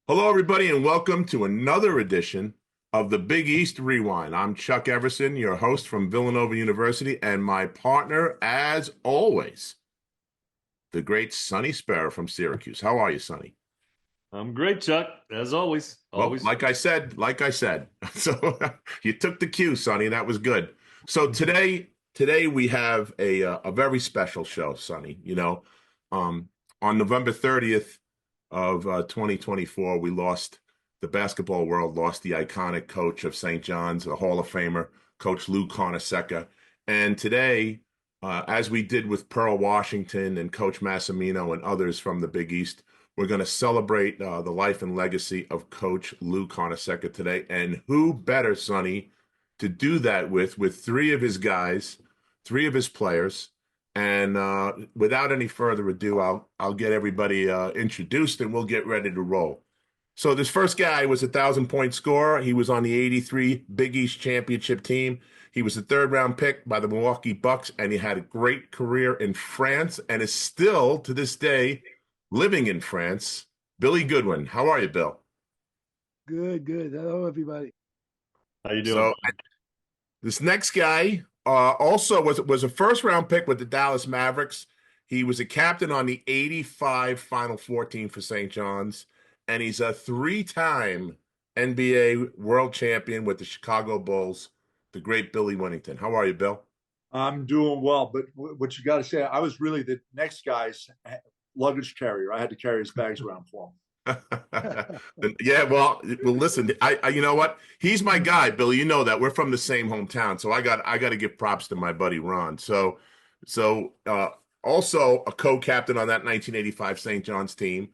Hello, everybody, and welcome to another edition of the Big East Rewind. I'm Chuck Everson, your host from Villanova University, and my partner, as always, the great Sonny Sparrow from Syracuse. How are you, Sonny? I'm great, Chuck, as always. Well, like I said. So you took the cue, Sonny. That was good. So today we have a very special show, Sonny. On November 30th of 2024, the basketball world lost the iconic coach of St. John's, a Hall of Famer, Coach Lou Carnesecca. And today, as we did with Pearl Washington and Coach Massimino and others from the Big East, we're going to celebrate the life and legacy of Coach Lou Carnesecca today. And who better, Sonny, to do that with three of his guys, three of his players. And without any further ado, I'll get everybody introduced and we'll get ready to roll. So this first guy was a 1,000-point scorer. He was on the 83 Big East championship team. He was a third-round pick by the Milwaukee Bucks, and he had a great career in France and is still, to this day, living in France. Billy Goodwin. How are you, Bill? Good. Hello, everybody. How you doing? So this next guy also was a first-round pick with the Dallas Mavericks. He was a captain on the 85 Final Four team for St. John's, and he's a three-time NBA world champion with the Chicago Bulls, the great Billy Wennington. How are you, Bill? I'm doing well, but what you got to say, I was really the next guy's luggage carrier. I had to carry his bags around for him. Yeah, well, listen, I you know what? He's my guy, Billy. You know that we're from the same hometown, so I got to give props to my buddy Ron. So also a co-captain on that 1985 St. John's team.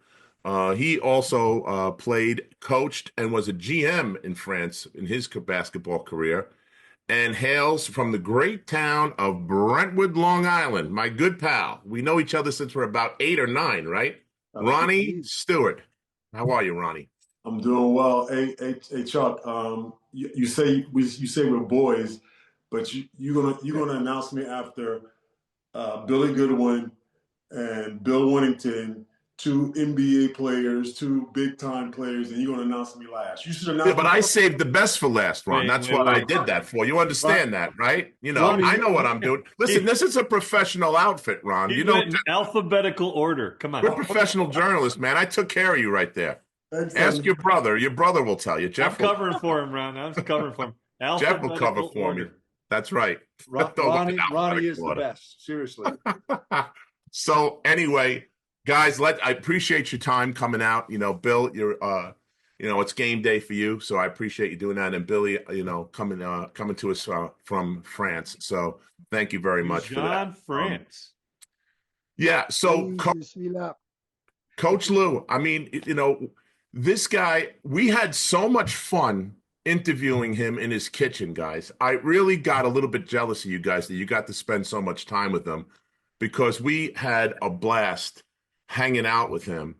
He also played, coached, and was a GM in France in his basketball career, and hails from the great town of Brentwood, Long Island. My good pal. We know each other since we're about 8 or 9, right? Ronnie Stewart. How are you, Ronnie? I'm doing well. Hey, Chuck. You say we're boys, but you're gonna announce me after Billy Goodwin and Bill Wennington, two NBA players, two big time players, and you're gonna announce me last. You should announce. Yeah, but I saved the best for last, Ron. That's what I did that for. You understand that, right? You know, I know what I'm doing. Listen, this is a professional outfit, Ron. You know, alphabetical order. Come on, we're professional journalists, man. I took care of you right there. Ask your brother. Your brother will tell you. Jeff, I'm covering for him, Ron. I'm covering for him. Jeff will cover for me. That's right. Ronnie is the best. Seriously. So anyway, guys, I appreciate your time coming out. You know, Bill, you're it's game day for you, so I appreciate you doing that. And Billy, coming to us from France. So thank you very much for that. France. Yeah. So Coach Lou, I mean, this guy, we had so much fun interviewing him in his kitchen, guys. I really got a little bit jealous of you guys that you got to spend so much time with him, because we had a blast hanging out with him.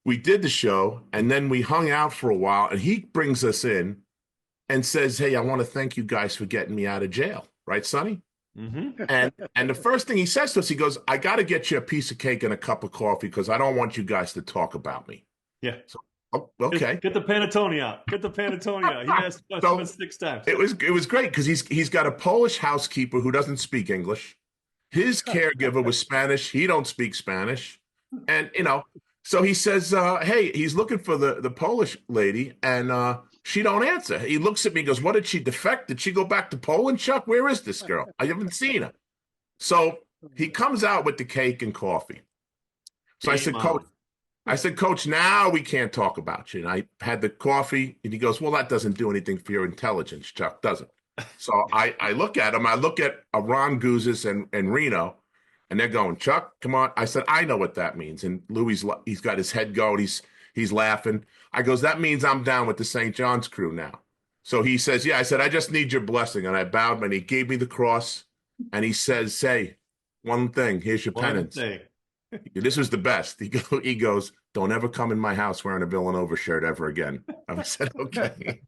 We did the show, and then we hung out for a while, and he brings us in and says, "Hey, I want to thank you guys for getting me out of jail." Right, Sonny? Mm-hmm. And the first thing he says to us, he goes, "I got to get you a piece of cake and a cup of coffee because I don't want you guys to talk about me." Yeah. So, okay. Get the panettone out. Get the panettone out. He asked us 6 times. It was great because he's got a Polish housekeeper who doesn't speak English. His caregiver was Spanish. He don't speak Spanish. And, so he says, hey, he's looking for the Polish lady, and she don't answer. He looks at me and goes, "What, did she defect? Did she go back to Poland, Chuck? Where is this girl? I haven't seen her." So he comes out with the cake and coffee. So I said, Coach, now we can't talk about you. And I had the coffee, and he goes, "Well, that doesn't do anything for your intelligence, Chuck, does it?" So I look at him. I look at Ron Guzis and Reno, and they're going, "Chuck, come on." I said, "I know what that means." And Louis, he's got his head going. He's laughing. I goes, "That means I'm down with the St. John's crew now." So he says, "Yeah." I said, "I just need your blessing." And I bowed, and he gave me the cross, and he says, "Say one thing. Here's your penance." This was the best. He goes, "Don't ever come in my house wearing a Villanova shirt ever again." I said, "Okay."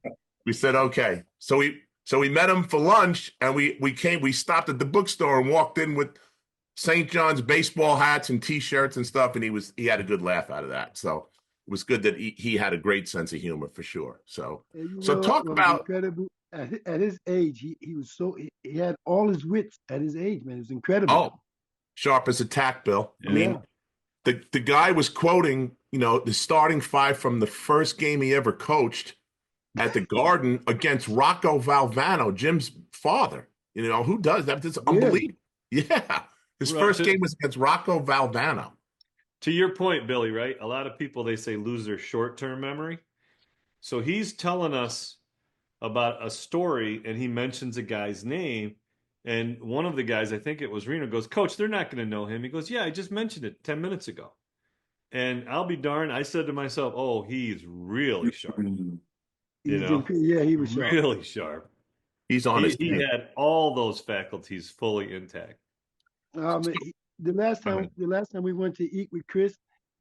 We said, "Okay." So we met him for lunch, and we stopped at the bookstore and walked in with St. John's baseball hats and T-shirts and stuff, and he had a good laugh out of that. So was good that he had a great sense of humor for sure. So And you so know talk what was about incredible? At his age, he was so he had all his wits at his age, man. It was incredible. oh, sharp as a tack, Bill. I Yeah. mean, the guy was quoting, the starting five from the first game he ever coached at the Garden against Rocco Valvano, Jim's father. Who does that? That's Really? unbelievable. Yeah. His first game was against Rocco Valvano. To your point, Billy, right? A lot of people, they say, lose their short-term memory. So he's telling us about a story, and he mentions a guy's name. And one of the guys, I think it was Reno, goes, Coach, they're not going to know him. He goes, yeah, I just mentioned it 10 minutes ago. And I'll be darned, I said to myself, oh, he's really sharp. Yeah, he was sharp. Really sharp. He's on his He game. had all those faculties fully intact. The last time we went to eat with Chris,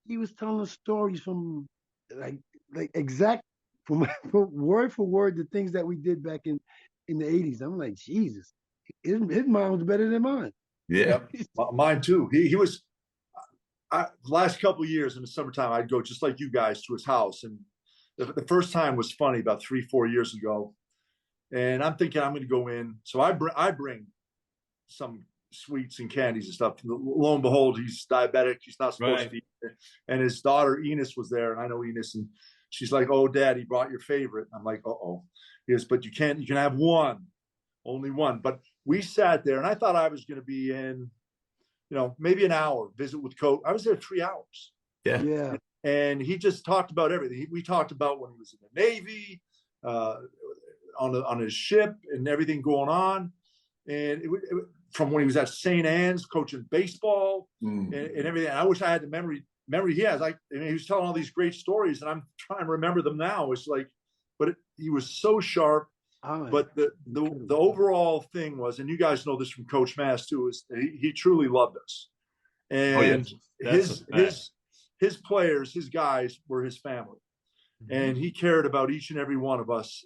he was telling us stories from like exact from word for word the things that we did back in the 80s. I'm like, Jesus, his mind was better than mine. Yeah. Mine too. He was. The last couple of years in the summertime, I'd go just like you guys to his house, and the first time was funny about 3-4 years ago, and I'm thinking I'm going to go in, so I bring some sweets and candies and stuff. Lo and behold, he's diabetic. He's not supposed to eat it. And his daughter Enos was there, and I know Enos, and she's like, "Oh, Dad, he brought your favorite." I'm like, "Uh-oh." Yes, but you can have one, only one. But we sat there, and I thought I was going to be in, maybe an hour visit with Coach. I was there 3 hours. Yeah. And he just talked about everything. We talked about when he was in the Navy, on his ship, and everything going on, and from when he was at St. Anne's coaching baseball and everything. And I wish I had the memory he has. He was telling all these great stories, and I'm trying to remember them now. It's like, but he was so sharp. But the overall thing was, and you guys know this from Coach Mass too, is he truly loved us, and his players, his guys were his family, and he cared about each and every one of us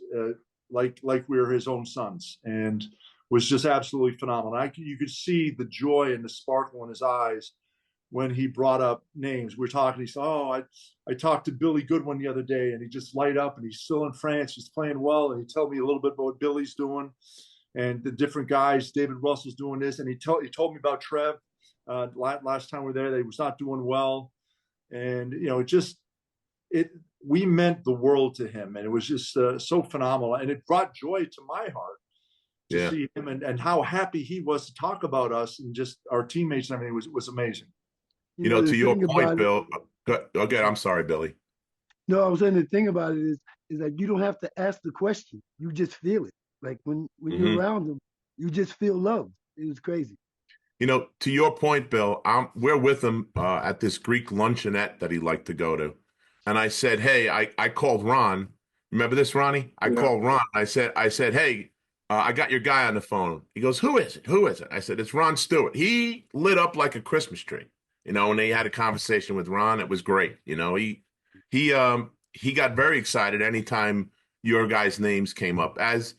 like we were his own sons, and was just absolutely phenomenal. You could see the joy and the sparkle in his eyes when he brought up names. We're talking, he said, "Oh, I talked to Billy Goodwin the other day," and he just light up, and he's still in France. He's playing well, and he told me a little bit about what Billy's doing and the different guys. David Russell's doing this, and he told me about Trev. Last time we were there, they was not doing well, and we meant the world to him, and it was just so phenomenal, and it brought joy to my heart to see him and how happy he was to talk about us and just our teammates and everything was amazing. To your point, Bill. Okay, I'm sorry, Billy. No, I was saying the thing about it is that you don't have to ask the question. You just feel it. Like when you're around him, you just feel love. It was crazy. To your point, Bill, we're with him at this Greek luncheonette that he liked to go to. And I said, hey, I called Ron. Remember this, Ronnie? I called Ron. I said, hey, I got your guy on the phone. He goes, who is it? Who is it? I said, it's Ron Stewart. He lit up like a Christmas tree. And they had a conversation with Ron. It was great. He got very excited anytime your guys' names came up, as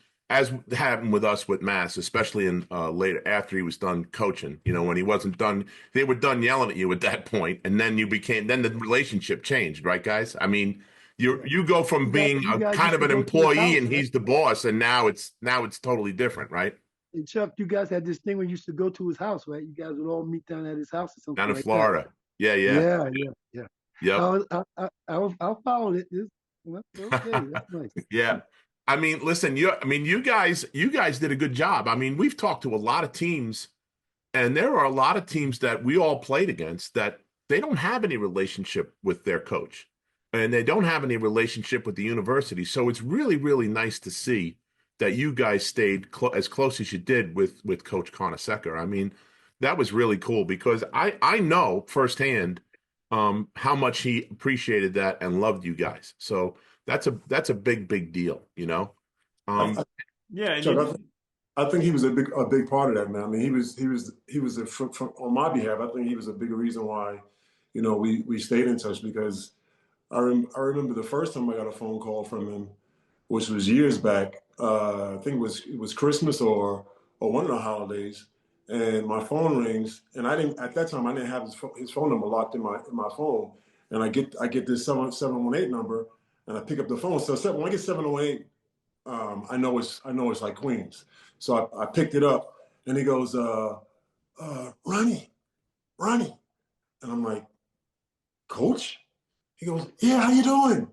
happened with us with Mass, especially in later after he was done coaching. When he wasn't done, they were done yelling at you at that point, and then then the relationship changed, right, guys? I mean, you go from being a kind of an employee and he's the boss, and now it's totally different, right? And Chuck, you guys had this thing where you used to go to his house, right? You guys would all meet down at his house or something. Down in Florida. That. Yeah. Yeah. I'll follow it. Okay, that's nice. Yeah. I mean, listen, you guys did a good job. I mean, we've talked to a lot of teams, and there are a lot of teams that we all played against that they don't have any relationship with their coach, and they don't have any relationship with the university. So it's really, really nice to see that you guys stayed as close as you did with Coach Carnesecca. I mean, that was really cool because I know firsthand how much he appreciated that and loved you guys. So that's a big deal, Yeah. I think he was a big part of that, man. I mean, he was on my behalf. I think he was a big reason why, we stayed in touch, because I remember the first time I got a phone call from him, which was years back. I think it was Christmas or one of the holidays, and my phone rings, and at that time I didn't have his phone number locked in my phone, and I get this 718 number, and I pick up the phone. So when I get 718, I know it's like Queens. So I picked it up, and he goes, Ronnie, and I'm like, Coach? He goes, yeah, how you doing?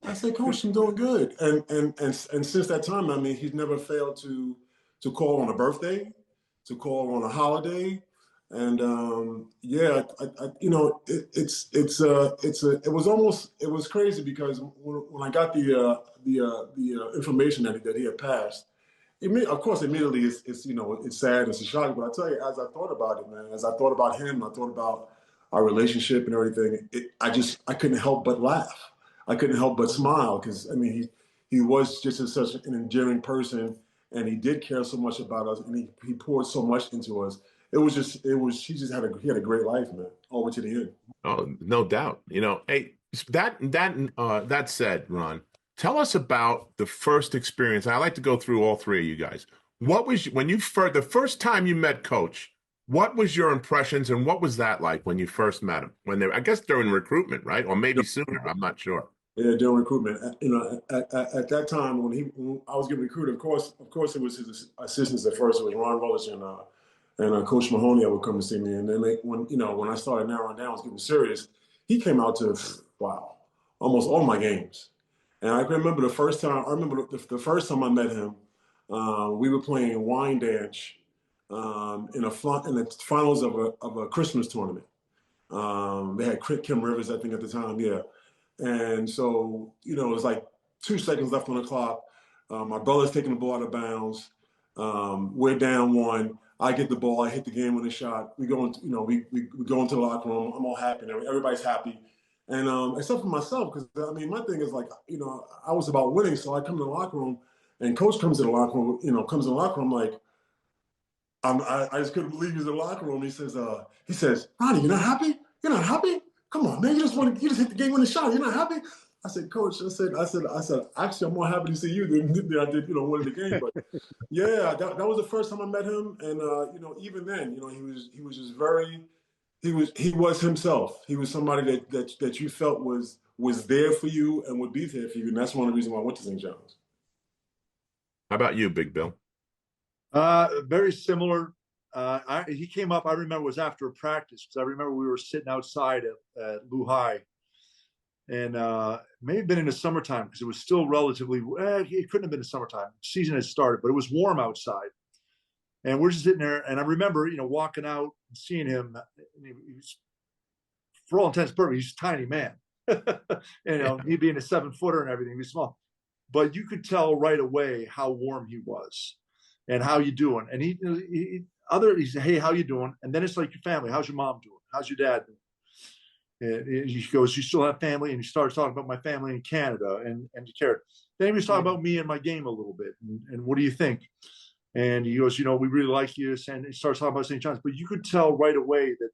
I said, Coach, I'm doing good. And since that time, I mean, he's never failed to call on a birthday, to call on a holiday. And yeah, it was crazy because when I got the information that he had passed, of course, immediately it's sad, it's a shock. But I tell you, as I thought about it, man, as I thought about him, I thought about our relationship and everything. I couldn't help but laugh. I couldn't help but smile because I mean he was just such an endearing person, and he did care so much about us, and he poured so much into us. He had a great life, man, all the way to the end. Oh, no doubt. Hey, that said, Ron, tell us about the first experience. I like to go through all three of you guys. What was the first time you met Coach? What was your impressions, and what was that like when you first met him? I guess during recruitment, right, or maybe sooner. I'm not sure. Yeah, during recruitment, at that time when I was getting recruited, of course, it was his assistants at first. It was Ron Rullish and Coach Mahoney. I would come to see me, and then when I started narrowing down, I was getting serious. He came out to almost all my games, and I can remember the first time. I remember the first time I met him. We were playing wine dance in the finals of a Christmas tournament. They had Kim Rivers, I think, at the time. Yeah. And so, it was like 2 seconds left on the clock. My brother's taking the ball out of bounds. We're down 1. I get the ball. I hit the game-winning shot. We go into, we go into the locker room. I'm all happy. Everybody's happy. And except for myself, because, I mean, my thing is like, I was about winning. So I come to the locker room, and Coach comes to the locker room, like, I just couldn't believe he's in the locker room. He says, Ronnie, you're not happy? You're not happy? Come on, man. You just hit the game winning shot. You're not happy? I said, Coach, I said, actually, I'm more happy to see you than I did, winning the game. But yeah, that was the first time I met him. And, even then, he was just he was himself. He was somebody that you felt was there for you and would be there for you. And that's one of the reasons why I went to St. John's. How about you, Big Bill? Very similar. He came up, I remember it was after a practice, because I remember we were sitting outside at Lou High, and may have been in the summertime, because it was still relatively, it couldn't have been the summertime. Season had started, but it was warm outside. And we're just sitting there, and I remember, walking out and seeing him. He was, for all intents and purposes, he's a tiny man. He being a 7-footer and everything, he was small. But you could tell right away how warm he was and how you doing. And he said, hey, how you doing? And then it's like your family. How's your mom doing? How's your dad doing? And he goes, you still have family? And he starts talking about my family in Canada and he cared. Then he was talking about me and my game a little bit. And what do you think? And he goes, we really like you. And he starts talking about St. John's. But you could tell right away that,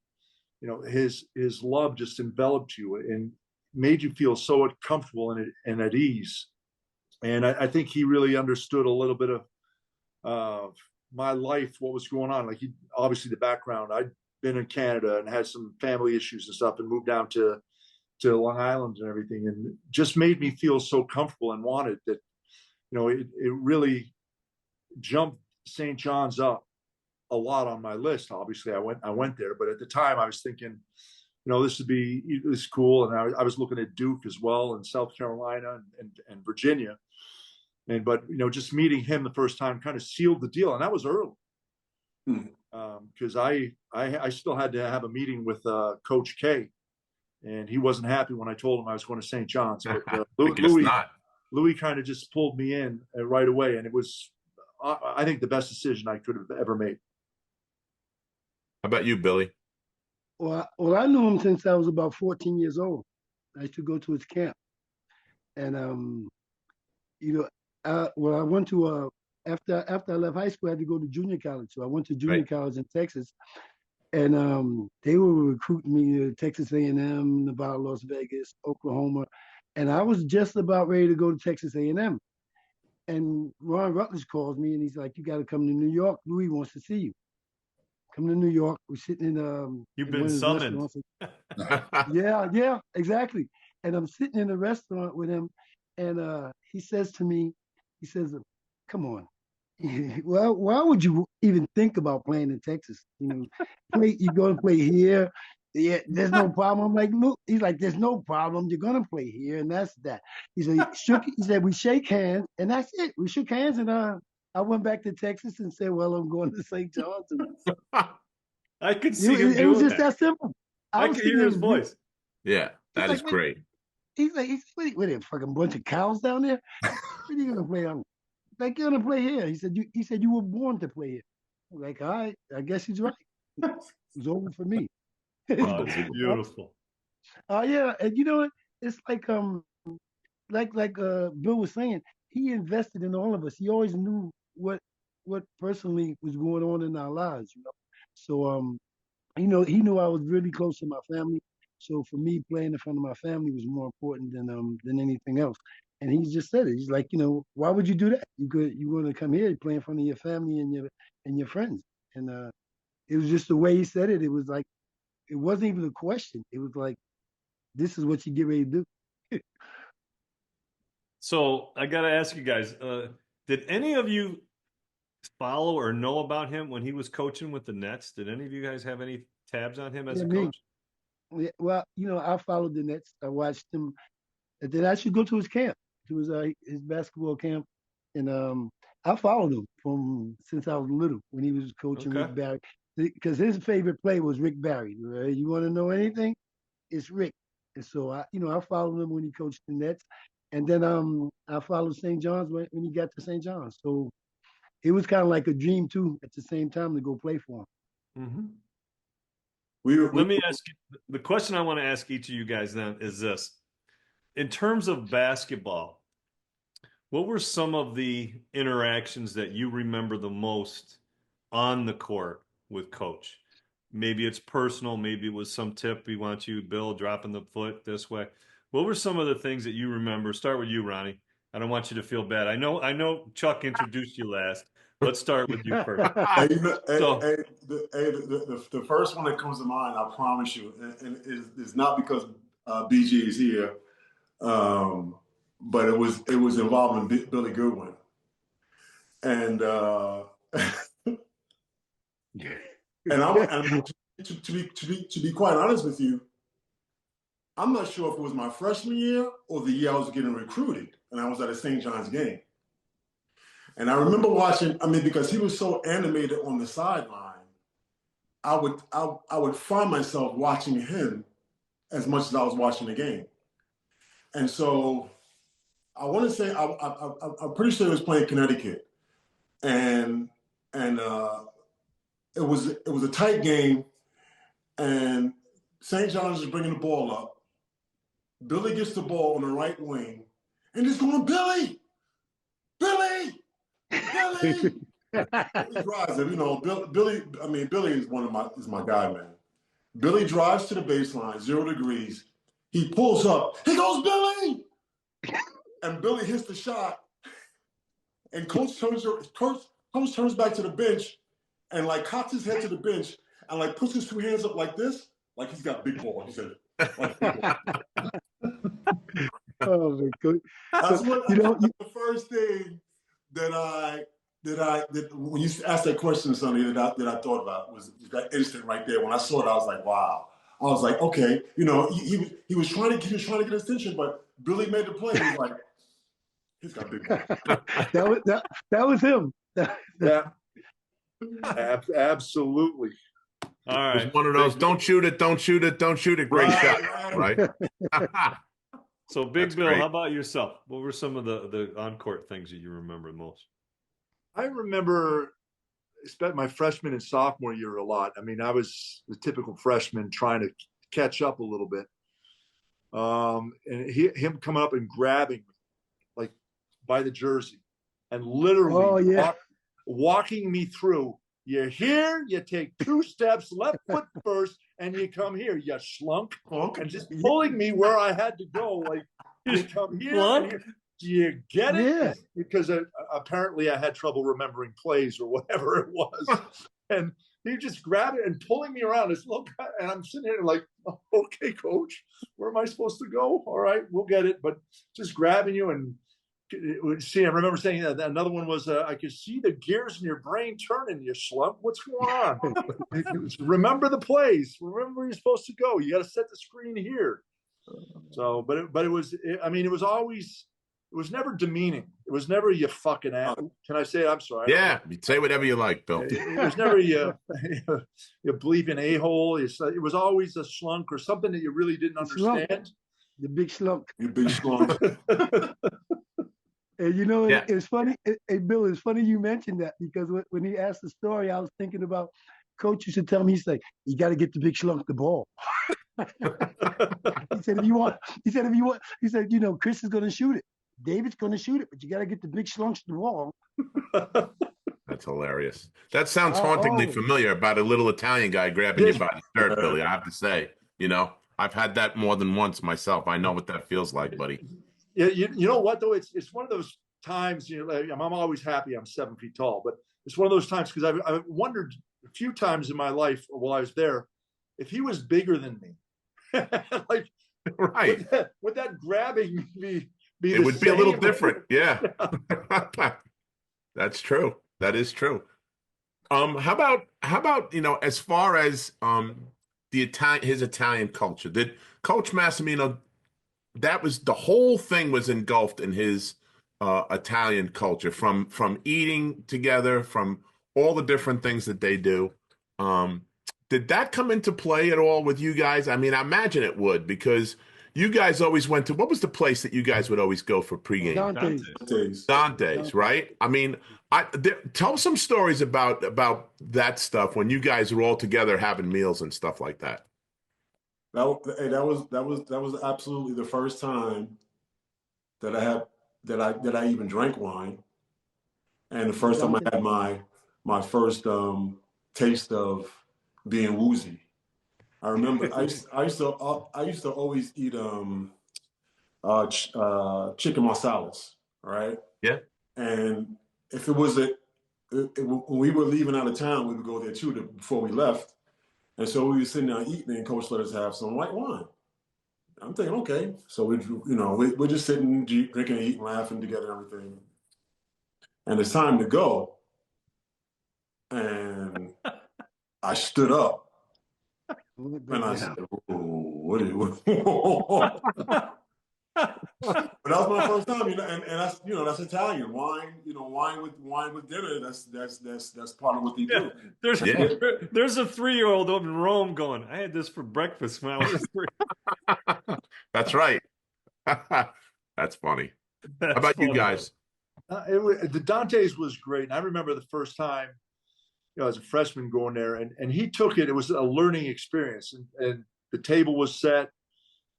his love just enveloped you and made you feel so comfortable and at ease. And I think he really understood a little bit of my life, what was going on. Like, he obviously the background. I'd been in Canada and had some family issues and stuff, and moved down to Long Island and everything, and just made me feel so comfortable and wanted that. It really jumped St. John's up a lot on my list. Obviously, I went there, but at the time I was thinking, this is cool, and I was looking at Duke as well, and South Carolina and Virginia. But just meeting him the first time kind of sealed the deal, and that was early, because I still had to have a meeting with Coach K, and he wasn't happy when I told him I was going to St. John's. But Louis kind of just pulled me in right away, and it was, I think, the best decision I could have ever made. How about you, Billy? Well, I knew him since I was about 14 years old. I used to go to his camp, and I went to after I left high school, I had to go to junior college. So I went to junior college in Texas, and they were recruiting me to Texas A&M, Nevada, Las Vegas, Oklahoma, and I was just about ready to go to Texas A&M. And Ron Rutledge calls me, and he's like, "You got to come to New York. Louis wants to see you." come to New York. We're sitting You've in been one of his summoned. restaurants. Yeah, exactly. And I'm sitting in a restaurant with him, and he says to me, he says, "Come on, well, why would you even think about playing in Texas? You're going to play here. Yeah, there's no problem." I'm like, "No." He's like, "There's no problem. You're going to play here, and that's that." He said, "We shake hands, and that's it." We shook hands, and I went back to Texas and said, "Well, I'm going to St. John's." I could see him It was doing just that simple. I was could sitting hear his there. voice. Yeah, that He's is like, great. He's like, what are you, fucking bunch of cows down there? What are you gonna play on? Like, you're gonna play here. He said you were born to play here. I'm like, all right, I guess he's right. It was over for me. Oh, it's beautiful. Yeah, and you know what? It's like Bill was saying, he invested in all of us. He always knew what personally was going on in our lives. So he knew I was really close to my family. So for me, playing in front of my family was more important than anything else. And he just said it. He's like, why would you do that? You want to come here, play in front of your family and your friends. And it was just the way he said it. It was like it wasn't even a question. It was like, this is what you get ready to do. So I got to ask you guys, did any of you follow or know about him when he was coaching with the Nets? Did any of you guys have any tabs on him as a Me. coach? Yeah, well, I followed the Nets. I watched him. And then I should go to his camp, to his basketball camp, and I followed him from since I was little when he was coaching Okay. Rick Barry, because his favorite play was Rick Barry. Right? You want to know anything? It's Rick. And so I followed him when he coached the Nets, and then I followed St. John's when he got to St. John's. So it was kind of like a dream too at the same time to go play for him. Mm-hmm. We Let me ask you, the question I want to ask each of you guys then is this. In terms of basketball, what were some of the interactions that you remember the most on the court with coach? Maybe it's personal, maybe it was some tip he wants you, Bill, dropping the foot this way. What were some of the things that you remember? Start with you, Ronnie. I don't want you to feel bad. I know Chuck introduced you last. Let's start with you first. The first one that comes to mind, I promise you, and is not because BG is here, but it was involving Billy Goodwin, and to be quite honest with you, I'm not sure if it was my freshman year or the year I was getting recruited, and I was at a St. John's game. And I remember watching, because he was so animated on the sideline, I would find myself watching him as much as I was watching the game. And so I want to say, I'm pretty sure he was playing Connecticut. And it was a tight game, and St. John's is bringing the ball up. Billy gets the ball on the right wing, and he's going, Billy! Billy! He drives it, Billy. Billy is my guy, man. Billy drives to the baseline, 0 degrees. He pulls up. He goes, Billy! And Billy hits the shot. And coach turns back to the bench and cocks his head to the bench and puts his 2 hands up like this, like he's got big ball. He said, like big ball. Oh my God! That's the first thing that when you asked that question, Sonny, that I thought about was that instant right there. When I saw it, I was like, wow. I was like, okay, he was trying to get his attention, but Billy made the play. He was like, he's got big ball. that was him. Yeah, absolutely. All right, it's one of those don't shoot it. Great shot, right? So, Big That's Bill, great. how about yourself? What were some of the on-court things that you remember most? I remember my freshman and sophomore year a lot. I was the typical freshman trying to catch up a little bit. And him coming up and grabbing me, by the jersey, and literally walking me through. You're here, you take 2 steps, left foot first, and you come here, you schlunk. And just pulling me where I had to go, you come here, and here. Do you get it? Yeah. Because apparently I had trouble remembering plays or whatever it was. And he just grabbed it and pulling me around. This little guy, and I'm sitting here like, oh, okay, coach, where am I supposed to go? All right, we'll get it. But just grabbing you and see, I remember saying that another one was, I could see the gears in your brain turning, you slump. What's going on? Remember the plays. Remember where you're supposed to go. You got to set the screen here. So, but it was, I mean, it was always, it was never demeaning. It was never you fucking ass. Can I say it? I'm sorry. Yeah, say whatever you like, Bill. It was never you bleeping a-hole. It was always a slunk or something that you really didn't understand. The big slunk. You big slunk. And you know, it's funny. Hey, Bill, it's funny you mentioned that because when he asked the story, I was thinking about Coach used to tell me, he's like, you got to get the big slunk the ball. He said, you know, Chris is going to shoot it. David's going to shoot it, but you got to get the big slunks the ball. That's hilarious. That sounds hauntingly familiar about a little Italian guy grabbing you by the shirt, Billy. I have to say, you know, I've had that more than once myself. I know what that feels like, buddy. Yeah, you know what though? It's one of those times. You know, I'm always happy I'm 7 feet tall, but it's one of those times because I've wondered a few times in my life while I was there if he was bigger than me. Like, right? Would that grabbing be? It would be a little different. Yeah. That's true. That is true. How about you know, as far as his Italian culture, did Coach Massimino? That was the whole thing was engulfed in his Italian culture, from eating together, from all the different things that they do. Did that come into play at all with you guys? I mean, I imagine it would, because you guys always went to, what was the place that you guys would always go for pregame? Dante's, right? I mean, tell some stories about that stuff when you guys were all together having meals and stuff like that. That was absolutely the first time that I even drank wine, and the first time I had my first taste of being woozy. I remember I used to always eat chicken marsala's, right? Yeah. And if it was when we were leaving out of town, we would go there too before we left. And so we were sitting there eating, and Coach let us have some white wine. I'm thinking, okay. So we're just sitting, drinking, and eating, laughing together, and everything. And it's time to go. And I stood up. And I said, "Oh, what are you?" But that was my first time, you know, and that's, you know, that's Italian wine. You know, wine with dinner. That's part of what they do. There's a 3-year-old up in Rome going, I had this for breakfast when I was 3. That's right. That's funny. How about you guys? The Dante's was great. And I remember the first time, you know, as a freshman going there, and he took it. It was a learning experience, and the table was set.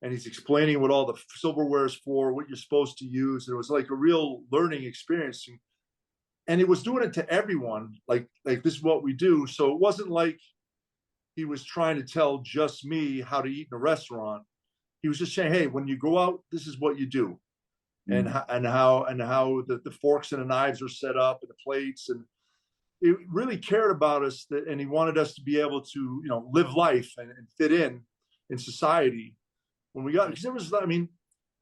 And he's explaining what all the silverware is for, what you're supposed to use. And it was like a real learning experience. And he was doing it to everyone, like this is what we do. So it wasn't like he was trying to tell just me how to eat in a restaurant. He was just saying, hey, when you go out, this is what you do. And how the forks and the knives are set up and the plates. And he really cared about us, and he wanted us to be able to, you know, live life and fit in society. When we got, because there was, I mean,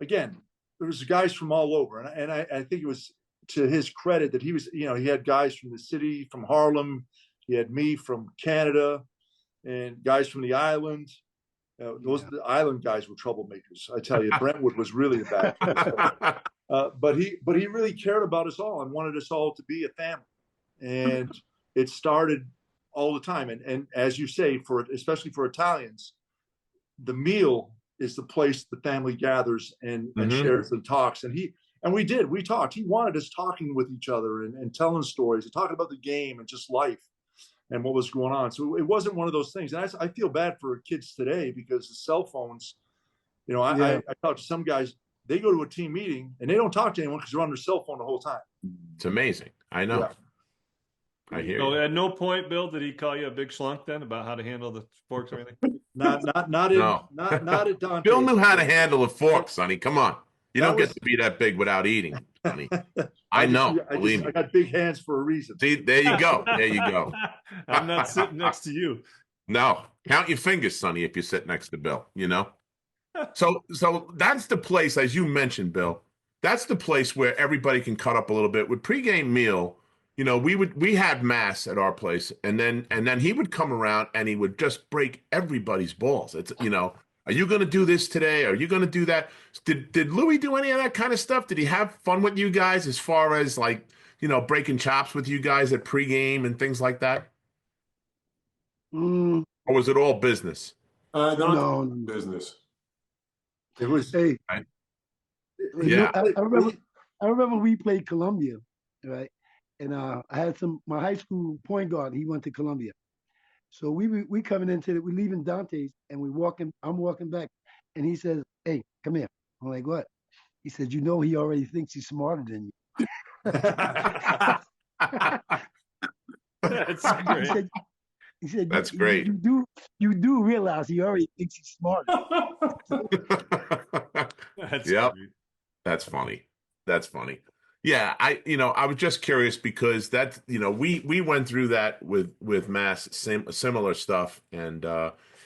again, there was guys from all over, and I think it was to his credit that he was, you know, he had guys from the city, from Harlem, he had me from Canada, and guys from the island. The island guys were troublemakers, I tell you. Brentwood was really a bad. But he really cared about us all and wanted us all to be a family, and it started all the time. And as you say, especially for Italians, the meal is the place the family gathers and shares and talks. And we talked. He wanted us talking with each other and telling stories and talking about the game and just life and what was going on. So it wasn't one of those things. And I feel bad for kids today because the cell phones, you know, I talk to some guys, they go to a team meeting and they don't talk to anyone because they're on their cell phone the whole time. It's amazing. I know. Yeah. I hear you. At no point, Bill, did he call you a big schlunk then about how to handle the forks or anything? Not at Dante. Bill knew how to handle a fork, Sonny. Come on. You don't get to be that big without eating, honey. I believe me. I got big hands for a reason. See, there you go. There you go. I'm not sitting next to you. No, count your fingers, Sonny, if you sit next to Bill, you know? So that's the place, as you mentioned, Bill, that's the place where everybody can cut up a little bit. With pregame meal, you know, we had mass at our place, and then he would come around and he would just break everybody's balls. It's, you know, are you going to do this today? Are you going to do that? Did Louis do any of that kind of stuff? Did he have fun with you guys as far as, like, you know, breaking chops with you guys at pregame and things like that? Mm, Or was it all business? no. Business. It was. Hey, Right. you know, Yeah. I remember we played Columbia, right? And I had my high school point guard. He went to Columbia, so we coming into we leaving Dante's and I'm walking back, and he says, "Hey, come here." I'm like, "What?" He said, "You know, he already thinks he's smarter than you." That's great. He said, That's great. You do realize he already thinks he's smart." That's Yep. great. That's funny. That's funny. Yeah, I was just curious because we went through that with Mass, similar stuff, and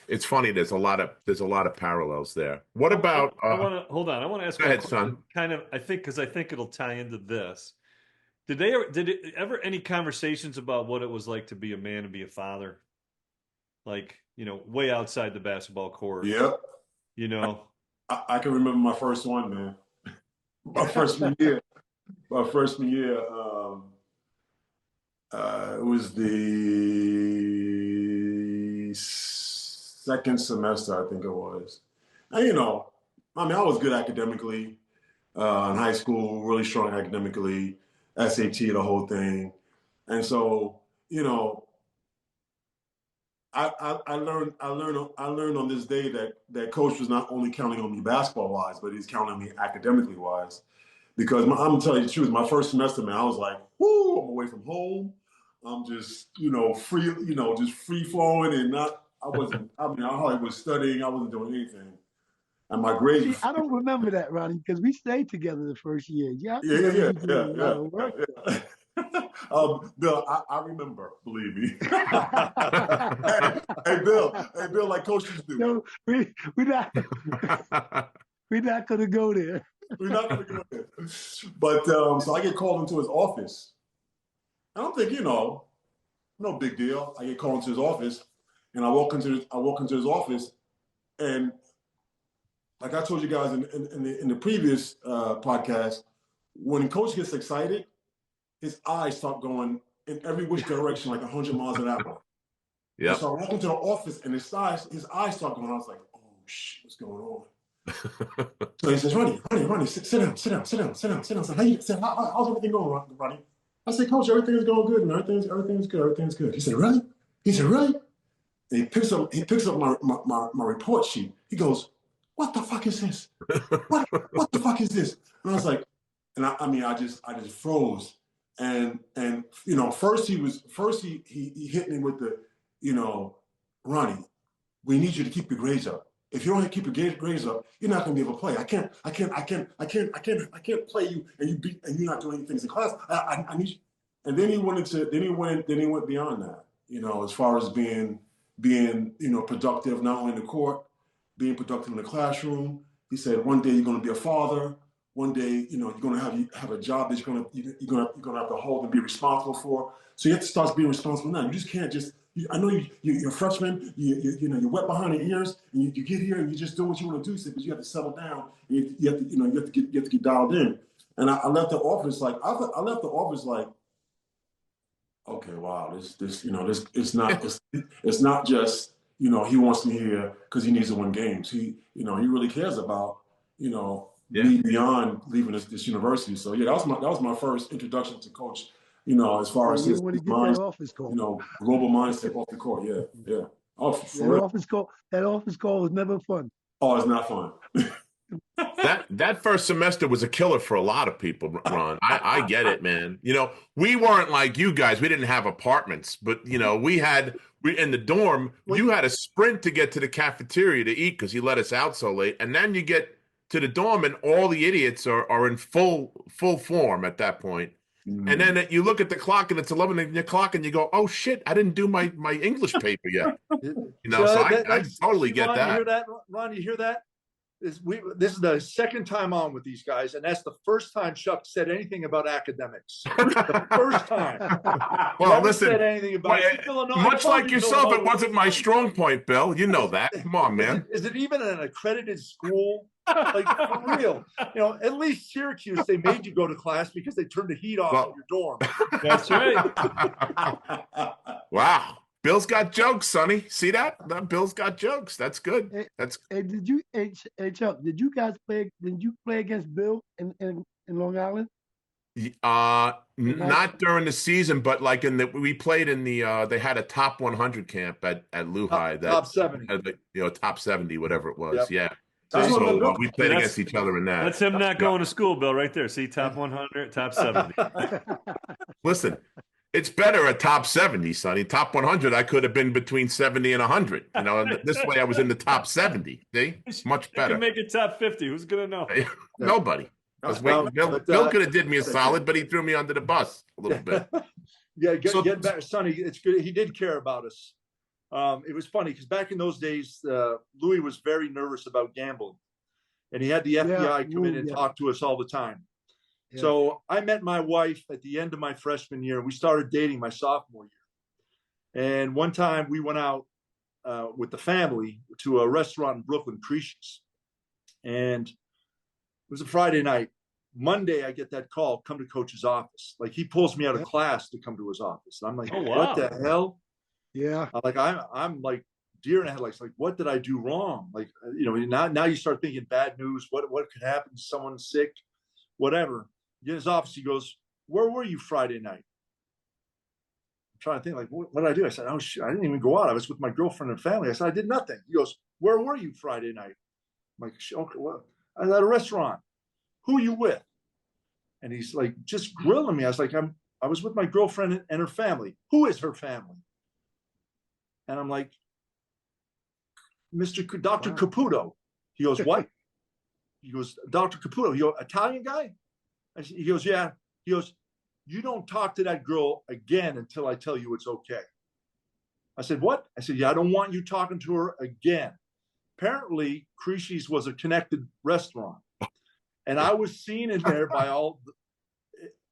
it's funny. There's a lot of parallels there. What about? I want to hold on. I want to ask Go one ahead, question. son. Kind of, I think it'll tie into this. Did it ever any conversations about what it was like to be a man and be a father? Like, you know, way outside the basketball court. Yep. You know, I can remember my first one, man. My freshman year. It was the second semester, I think it was. And, you know, I mean, I was good academically in high school, really strong academically, SAT, the whole thing. And so, you know, I learned on this day that coach was not only counting on me basketball wise, but he's counting on me academically wise. Because I'm gonna tell you the truth, my first semester, man, I was like, whoo, I'm away from home. I'm just, just free flowing and I hardly was studying, I wasn't doing anything. And my grades. See, I don't remember that, Ronnie, because we stayed together the first year. Yeah. Yeah. Bill, I remember, believe me. hey, Bill, like coaches do. No, we're not gonna go there. We're not gonna go there. But so I get called into his office. I don't think, no big deal. I get called into his office, and I walk into his office, and like I told you guys in the previous podcast, when coach gets excited, his eyes start going in every which direction, like 100 miles an hour. Yeah. So I walk into the office, and his eyes start going. I was like, "Oh shit, what's going on?" So he says, "Ronnie, sit down. How's everything going, Ronnie?" I said, "Coach, everything is going good, man. Everything's good. He said, "Really?" And he picks up my report sheet. He goes, "What the fuck is this? What the fuck is this?" And I was like, I just froze. And first he hit me with the, "Ronnie, we need you to keep your grades up. If you don't keep your grades up, you're not going to be able to play. I can't play you and you're not doing things in class. I need you." And then he went beyond that, as far as being productive, not only in the court, being productive in the classroom. He said, one day you're going to be a father. One day, you're going to have a job that you're going to have to hold and be responsible for. So you have to start being responsible now. You just can't I know you're a freshman, you're wet behind the ears, and you get here and you just do what you want to do. But you have to settle down. And you have to get dialed in. And I left the office like, okay, wow, this it's not just he wants me here because he needs to win games. He really cares about me beyond leaving this university. So yeah, that was my first introduction to coach. As far as his mind, office call. global mindset off the court. Yeah. Oh, that office call was never fun. Oh, it's not fun. That first semester was a killer for a lot of people, Ron. I get it, man. We weren't like you guys. We didn't have apartments, but we in the dorm, you had a sprint to get to the cafeteria to eat because you let us out so late. And then you get to the dorm, and all the idiots are in full form at that point. And then you look at the clock and it's 11 o'clock and you go, oh shit, I didn't do my English paper yet. So I totally get Ron, that. You hear that, Ron? You hear that? This is the second time on with these guys, and that's the first time Chuck said anything about academics. The first time. Well, Never listen, said anything about much like yourself, it wasn't my strong point, Bill. You know that. Come on, man. Is it even an accredited school? Like, for real. At least Syracuse, they made you go to class because they turned the heat off in your dorm. That's right. Wow. Bill's got jokes, Sonny. See that? Bill's got jokes. That's good. That's. Hey, Chuck, did you play against Bill in Long Island? Not during the season, but like we played in the they had a top 100 camp at Lou High. Top 70. Top 70, whatever it was. Yep. Yeah. So we played against each other in that. That's him not going to school, Bill, right there. See, top 100, top 70. Listen, it's better at top 70, Sonny. Top 100, I could have been between 70 and 100. And this way I was in the top 70. See? Much better. You can make it top 50. Who's going to know? Nobody. Bill could have did me a solid, but he threw me under the bus a little bit. Get back, Sonny. It's good. He did care about us. It was funny because back in those days, Louis was very nervous about gambling, and he had the FBI come in and talk to us all the time. Yeah. So I met my wife at the end of my freshman year. We started dating my sophomore year. And one time we went out with the family to a restaurant in Brooklyn, Creashes. And it was a Friday night. Monday, I get that call, come to coach's office. Like, he pulls me out of class to come to his office. And I'm like, what the hell? Yeah. I'm like deer in the headlights. Like, what did I do wrong? Like, now you start thinking bad news. What could happen? Someone's sick, whatever. In his office, he goes, where were you Friday night? I'm trying to think, like, what did I do? I said, oh, shit, I didn't even go out. I was with my girlfriend and family. I said, I did nothing. He goes, where were you Friday night? I'm like, okay, well, I was at a restaurant. Who are you with? And he's like, just grilling me. I was like, I was with my girlfriend and her family. Who is her family? And I'm like, Dr. Caputo. He goes, what? He goes, Dr. Caputo. He goes, Italian guy? He goes, yeah. He goes, you don't talk to that girl again until I tell you it's okay. I said, what? I said, yeah, I don't want you talking to her again. Apparently, Creashes was a connected restaurant. And I was seen in there by all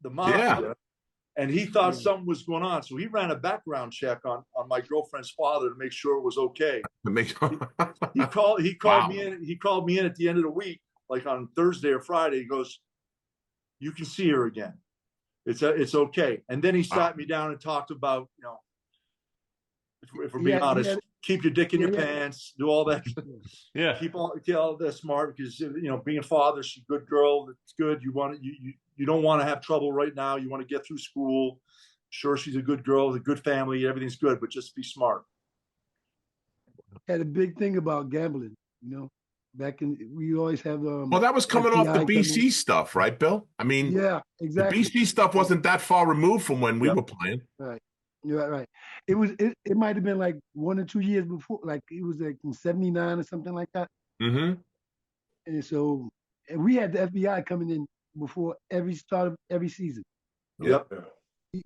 the mafia. Yeah. And he thought something was going on. So he ran a background check on my girlfriend's father to make sure it was okay. He called me in. He called me in at the end of the week, like on Thursday or Friday. He goes, you can see her again. It's okay. And then he sat me down and talked about, if we're being honest, keep your dick in your pants, do all that. Yeah. Keep all that smart because, being a father, she's a good girl. It's good. You don't want to have trouble right now. You want to get through school. Sure, she's a good girl, a good family. Everything's good, but just be smart. Had a big thing about gambling, Back in, we always have. Well, that was coming off the BC stuff, right, Bill? I mean, yeah, exactly. The BC stuff wasn't that far removed from when we were playing. Right, you're right. It was. It might have been like 1 or 2 years before. Like it was like in '79 or something like that. Mm-hmm. And we had the FBI coming in before every start of every season. Yep.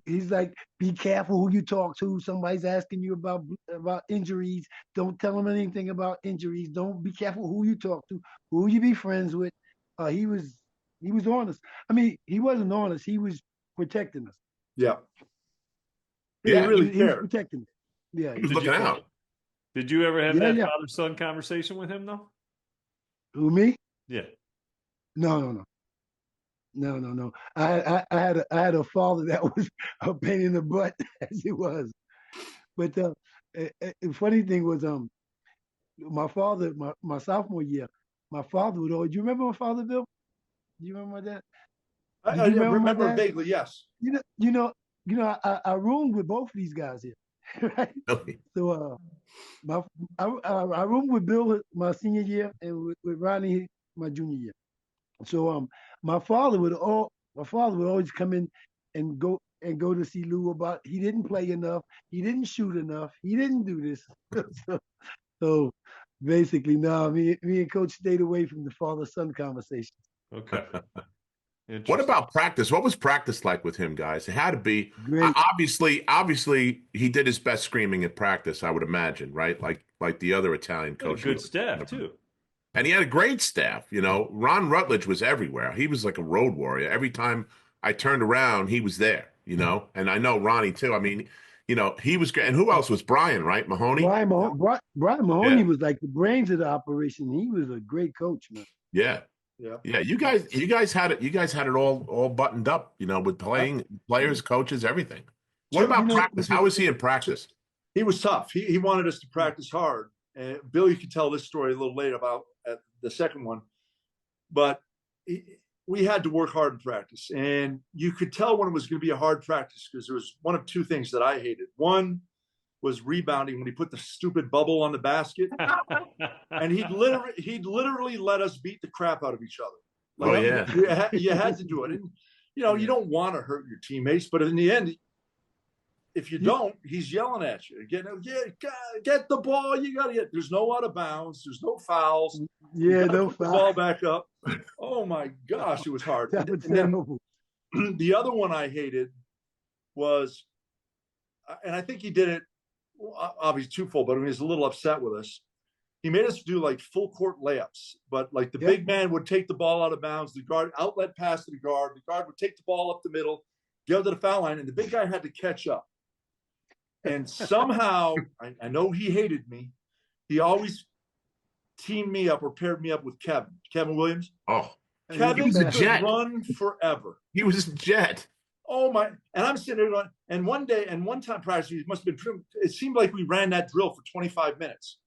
He's like, be careful who you talk to. Somebody's asking you about injuries. Don't tell them anything about injuries. Don't be careful who you talk to, who you be friends with. He was honest. I mean, he wasn't honest. He was protecting us. Yeah. He really cared. He was protecting us. Yeah. He was looking out. Did you ever have that father-son conversation with him, though? Who, me? Yeah. No. I had a father that was a pain in the butt as it was. But the funny thing was, my father, my sophomore year, my father would always. Do you remember my father, Bill? Do you remember that? I remember vaguely. Yes. I roomed with both of these guys here, right? Okay. So, I roomed with Bill my senior year and with Ronnie my junior year. So my father would always come in and go to see Lou about he didn't play enough, he didn't shoot enough, he didn't do this. so Basically, no. Me and Coach stayed away from the father-son conversations. Okay. What about practice? What was practice like with him, guys? It had to be Great. obviously he did his best screaming at practice, I would imagine, right? Like the other Italian He had a coach. good staff too. And he had a great staff. Ron Rutledge was everywhere. He was like a road warrior. Every time I turned around, he was there, And I know Ronnie too. I mean, he was great. And who else was Brian, right? Mahoney? Brian Mahoney was like the brains of the operation. He was a great coach, man. Yeah. Yeah. Yeah, you guys had it. You guys had it all buttoned up, with players, coaches, everything. What about practice? How was he in practice? He was tough. He wanted us to practice hard. And Billy could tell this story a little later about the second one, but we had to work hard in practice, and you could tell when it was going to be a hard practice because there was one of two things that I hated. One was rebounding when he put the stupid bubble on the basket, and he'd literally let us beat the crap out of each other. Oh yeah, you had to do it, and you don't want to hurt your teammates, but in the end, if you don't, he's yelling at you. Get the ball. You got to get. There's no out of bounds. There's no fouls. Yeah, no fouls. The ball back up. Oh my gosh, it was hard. That was terrible. The other one I hated was, and I think he did it obviously twofold, but he was a little upset with us. He made us do like full court layups, but like the big man would take the ball out of bounds. The guard outlet pass to the guard. The guard would take the ball up the middle, go to the foul line, and the big guy had to catch up. And somehow, I know he hated me. He always teamed me up or paired me up with Kevin Williams. Oh, Kevin he was a jet. Run forever. He was a jet. Oh my! And I'm sitting there going, and one time practice, it must have been. It seemed like we ran that drill for 25 minutes.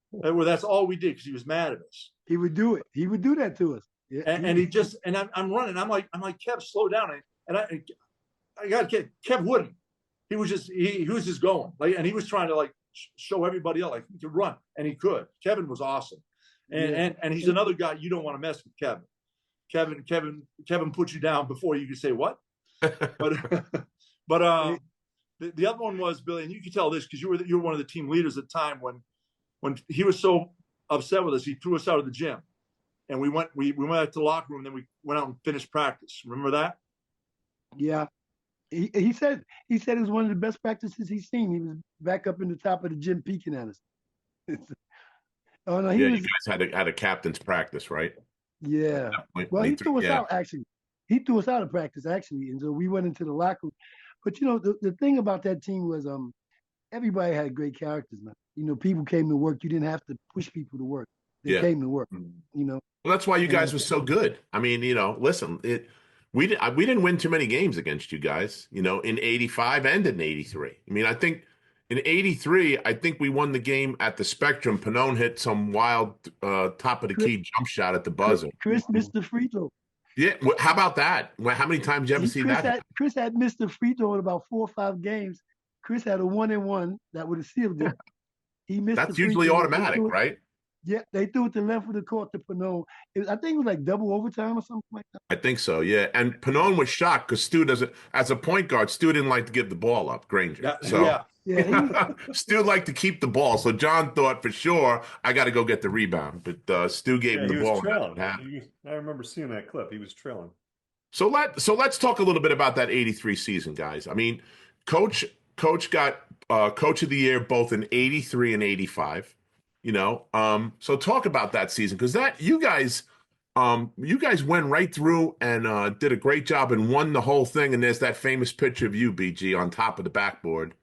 Where that's all we did because he was mad at us. He would do it. He would do that to us. Yeah, and he just I'm running. I'm like Kev, slow down. And I got Kev wouldn't. He was just going and he was trying to show everybody else he could run, and he could. Kevin was awesome, and he's another guy you don't want to mess with. Kevin put you down before you could say what. But the other one was Billy, and you could tell this because you were one of the team leaders at the time when he was so upset with us, he threw us out of the gym, and we went out to the locker room, and then we went out and finished practice. Remember that? Yeah. He said it was one of the best practices he's seen. He was back up in the top of the gym peeking at us. Oh no, you guys had a captain's practice, right? Yeah. Well, he threw us out actually. He threw us out of practice actually, and so we went into the locker room. But the thing about that team was everybody had great characters, man. People came to work. You didn't have to push people to work. They came to work. Well, that's why you guys were so good. I mean, listen, we didn't win too many games against you guys, in 85 and in 83. I mean, I think in 83, we won the game at the Spectrum. Pannone hit some wild top of the key jump shot at the buzzer. Chris missed the free throw. Yeah. How about that? How many times you ever see that? Chris had missed the free throw in about 4 or 5 games. Chris had a 1-and-1 that would have sealed it. He missed. That's usually automatic, right? Yeah, they threw it to left of the court to Pannone. I think it was like double overtime or something like that. I think so, yeah. And Pannone was shocked because Stu as a point guard, Stu didn't like to give the ball up, Granger. Stu liked to keep the ball. So John thought for sure, I got to go get the rebound. But Stu gave him the ball. I remember seeing that clip. He was trailing. So let's talk a little bit about that 83 season, guys. I mean, Coach got Coach of the Year both in 83 and 85. So talk about that season because you guys went right through and did a great job and won the whole thing. And there's that famous picture of you, BG, on top of the backboard,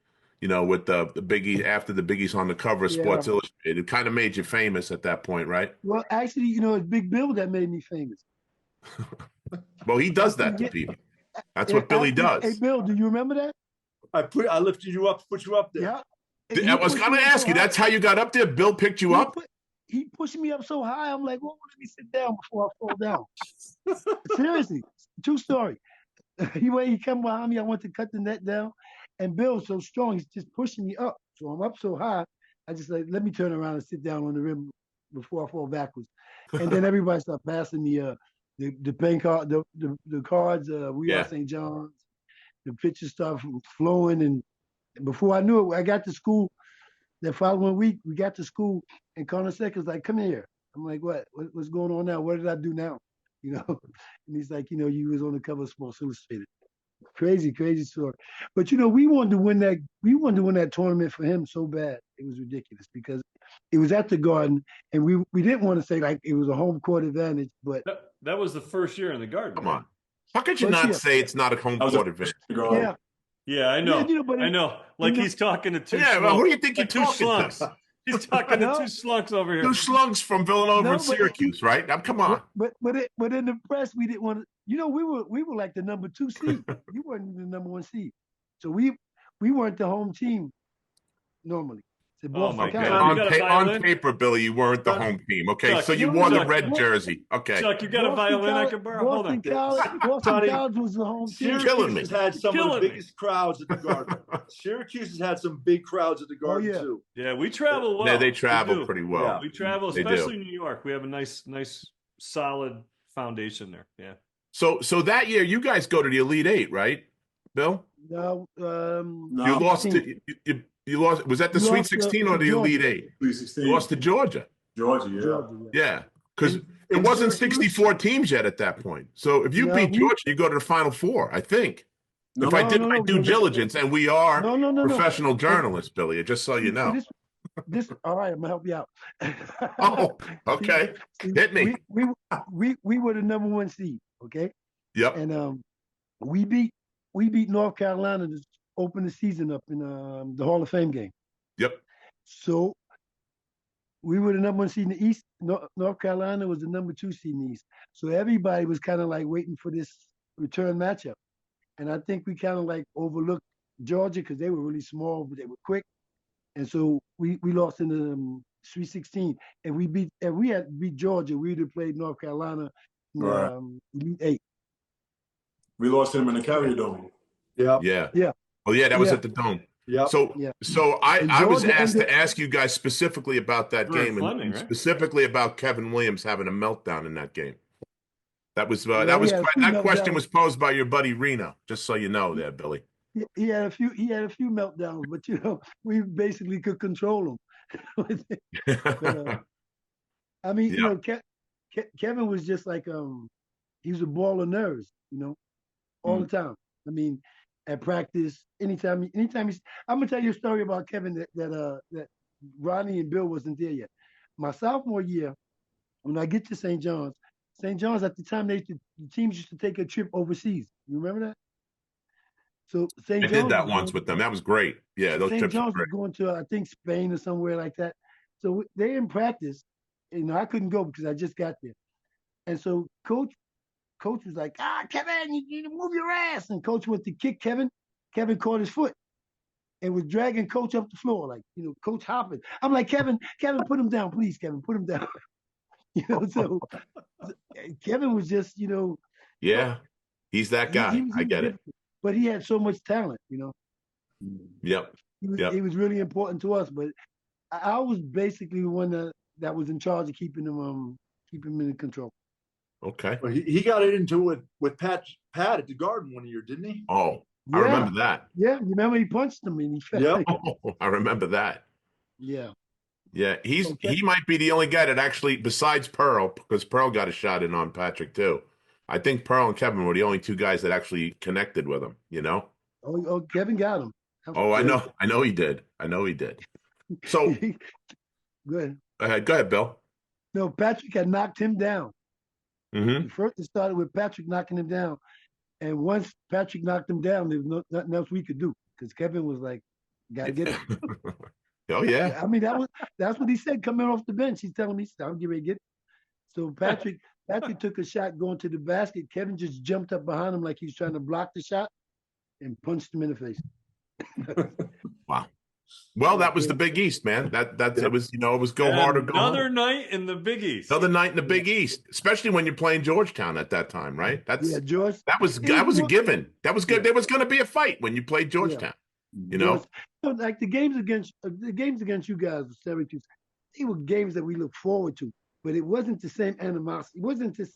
with the Biggie after the Biggie's on the cover of Sports Illustrated. It kind of made you famous at that point, right? Well, actually, it's Big Bill that made me famous. Well, he does that to people. That's what Billy does. Hey, Bill, do you remember that? I lifted you up, put you up there. Yeah. I was going to ask you, that's how you got up there? Bill picked you up? He pushed me up so high, I'm like, well, let me sit down before I fall down. Seriously, true story. He came behind me, I went to cut the net down, and Bill's so strong, he's just pushing me up. So I'm up so high, I just let me turn around and sit down on the rim before I fall backwards. And then everybody started passing me the playing card, the cards, We Are St. John's. The pictures started flowing, and before I knew it, I got to school. The following week, we got to school, And Carnesecca's like, come here. I'm like, what's going on now? What did I do now? You know, and he's like, you was on the cover of Sports Illustrated. Crazy, crazy story. But we wanted to win that. We wanted to win that tournament for him so bad. It was ridiculous because it was at the Garden, and we didn't want to say like it was a home court advantage, but that was the first year in the Garden. Come on, how could you not say it's not a home court advantage? Yeah, yeah, I know. Yeah, but I know. Like he's talking to two. Yeah, well, who do you think you're two talking slunks? to? He's talking to two slunks over here. Two slugs from Villanova and Syracuse, right? Now, come on. But in the press, we didn't want to. We were like the number 2 seed. You weren't the number 1 seed, so we weren't the home team normally. Oh my God! On paper, Billy, you weren't the home team. Okay, Chuck, so you wore the red jersey. Okay, Chuck, you got a violin I can borrow? Hold on. Boston College was the home team. Syracuse has had some of the biggest crowds at the Garden. Syracuse has had some big crowds at the Garden too. Yeah, we travel well. Yeah, they travel pretty well. Yeah. We travel, especially in New York. We have a nice, solid foundation there. Yeah. So that year, you guys go to the Elite Eight, right, Bill? No, you lost to you lost. Was that the Sweet 16 or the Elite Eight? Sweet 16. You lost to Georgia. Georgia, yeah. Because it wasn't 64 teams yet at that point. So if you beat Georgia, you go to the Final Four, I think. If I did my due diligence, and we are professional journalists, Billy, just so you know. This all right, I'm gonna help you out. Oh, okay. Hit me. We were the number 1 seed, okay? Yep. And we beat North Carolina to open the season up in the Hall of Fame game. Yep. So we were the number 1 seed in the East. North Carolina was the number 2 seed in the East. So everybody was kind of like waiting for this return matchup. And I think we kind of like overlooked Georgia because they were really small, but they were quick. And so we lost in the Sweet 16. And we had beat Georgia, we would have played North Carolina in the Elite Eight. We lost them in the Carrier Dome. Yeah. Oh yeah, that was at the Dome. Yeah. So I was asked to ask you guys specifically about that game, and specifically about Kevin Williams having a meltdown in that game. That question was posed by your buddy Reno, just so you know, there, Billy. He had a few meltdowns, but we basically could control him. But, I mean, Kevin was just like he was a ball of nerves, all the time. I mean, at practice, anytime he's. I'm gonna tell you a story about Kevin that Ronnie and Bill wasn't there yet. My sophomore year, when I get to St. John's at the time the teams used to take a trip overseas. You remember that? So St. John's did that once with them. That was great. Yeah, those trips St. John's were was going to I think Spain or somewhere like that. So they in practice. I couldn't go because I just got there, and so coach was like, Kevin, you need to move your ass. And coach went to kick Kevin. Kevin caught his foot and was dragging coach up the floor, like, coach hopping. I'm like, Kevin, put him down, please, Kevin, put him down. So Kevin was just, Yeah, he's that guy. I get it. But he had so much talent, Yep. He was really important to us, but I was basically the one that was in charge of keeping him in control. Okay. Well, he got into it with Pat at the Garden one year, didn't he? Oh, yeah. I remember that. Yeah, you remember he punched him and he fell. Yeah. Oh, I remember that. Yeah. Yeah, he might be the only guy that actually, besides Pearl, because Pearl got a shot in on Patrick too. I think Pearl and Kevin were the only 2 guys that actually connected with him. Oh, Kevin got him. Oh, I know he did. So go ahead. Go ahead, Bill. No, Patrick had knocked him down. Mm-hmm. First, it started with Patrick knocking him down, and once Patrick knocked him down, there was nothing else we could do because Kevin was like, "Gotta get him." Oh yeah. I mean, that's what he said coming off the bench. He's telling me, "I'm getting ready to get it." So Patrick took a shot going to the basket. Kevin just jumped up behind him like he was trying to block the shot, and punched him in the face. Wow. Well, that was the Big East, man. It was it was go hard or go home. Another night in the Big East. Another night in the Big East, especially when you're playing Georgetown at that time, right? George. That was a given. That was good. Yeah. There was going to be a fight when you played Georgetown. Like the games against you guys with Syracuse, they were games that we looked forward to, but it wasn't the same animosity. It wasn't this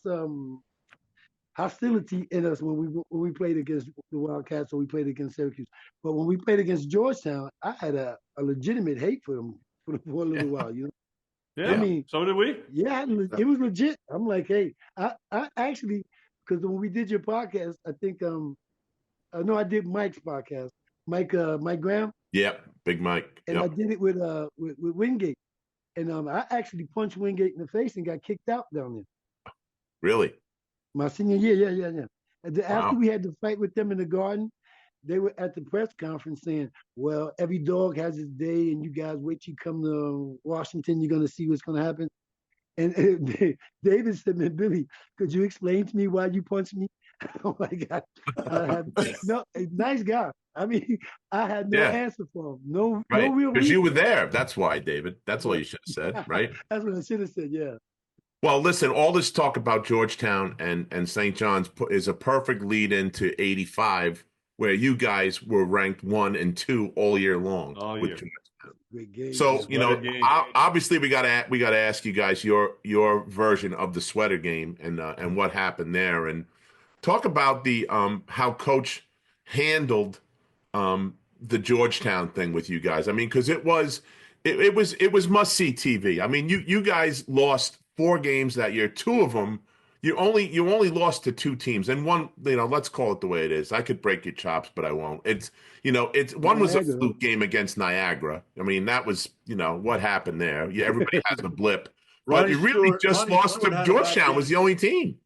hostility in us when we played against the Wildcats or we played against Syracuse. But when we played against Georgetown, I had a legitimate hate for them for a little while, Yeah, I mean, so did we. yeah, it was legit. I'm like, hey, I actually, because when we did your podcast, I think no, I did Mike's podcast, Mike Graham, Yep, Big Mike. and I Yep. did it with Wingate, and I actually punched Wingate in the face and got kicked out down there. Really? My senior year, yeah. And then after Wow. we had to fight with them in the garden, they were at the press conference saying, "Well, every dog has its day, and you guys wait till you come to Washington, you're gonna see what's gonna happen." And David said, "Man, Billy, could you explain to me why you punched me?" Oh my God, I have no a nice guy. I mean, I had no Yeah. answer for him. No Right. real Because you were reason. there. That's why, David. That's all you should have said, right? That's what I should have said. Yeah. Well, listen, all this talk about Georgetown and St. John's is a perfect lead into 85, where you guys were ranked 1 and 2 all year long. All with year. Georgetown. Great game. So, Sweater game. obviously we gotta ask you guys your version of the sweater game and what happened there, and talk about the how Coach handled the Georgetown thing with you guys. I mean, because it was must see TV. I mean, you guys lost 4 games that year. 2 of them you only lost to 2 teams, and one, let's call it the way it is. I could break your chops, but I won't. It's one was a Niagara. fluke game against Niagara. I mean, that was what happened there. Yeah, everybody has a blip, but Ronnie you really Stewart- just Ronnie lost Stewart to had a bad Georgetown. game. Was the only team.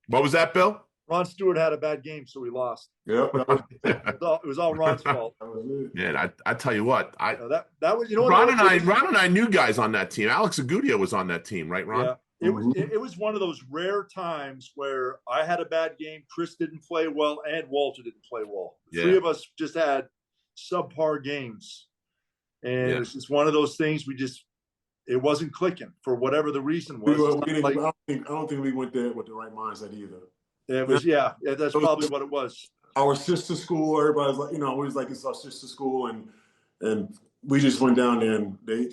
What was that, Bill? Ron Stewart had a bad game, so we lost. Yep. It was all Ron's fault. That was it. Man, I tell you what, That was, you know what? Ron and I knew guys on that team. Alex Agudia was on that team, right, Ron? Yeah. It was one of those rare times where I had a bad game, Chris didn't play well, and Walter didn't play well. The 3 of us just had subpar games. And it was just one of those things it wasn't clicking for whatever the reason was. I don't think we went there with the right mindset either. It was, that's probably what it was. Our sister school, everybody's like, we was like, it's our sister school, and we just went down there, and they,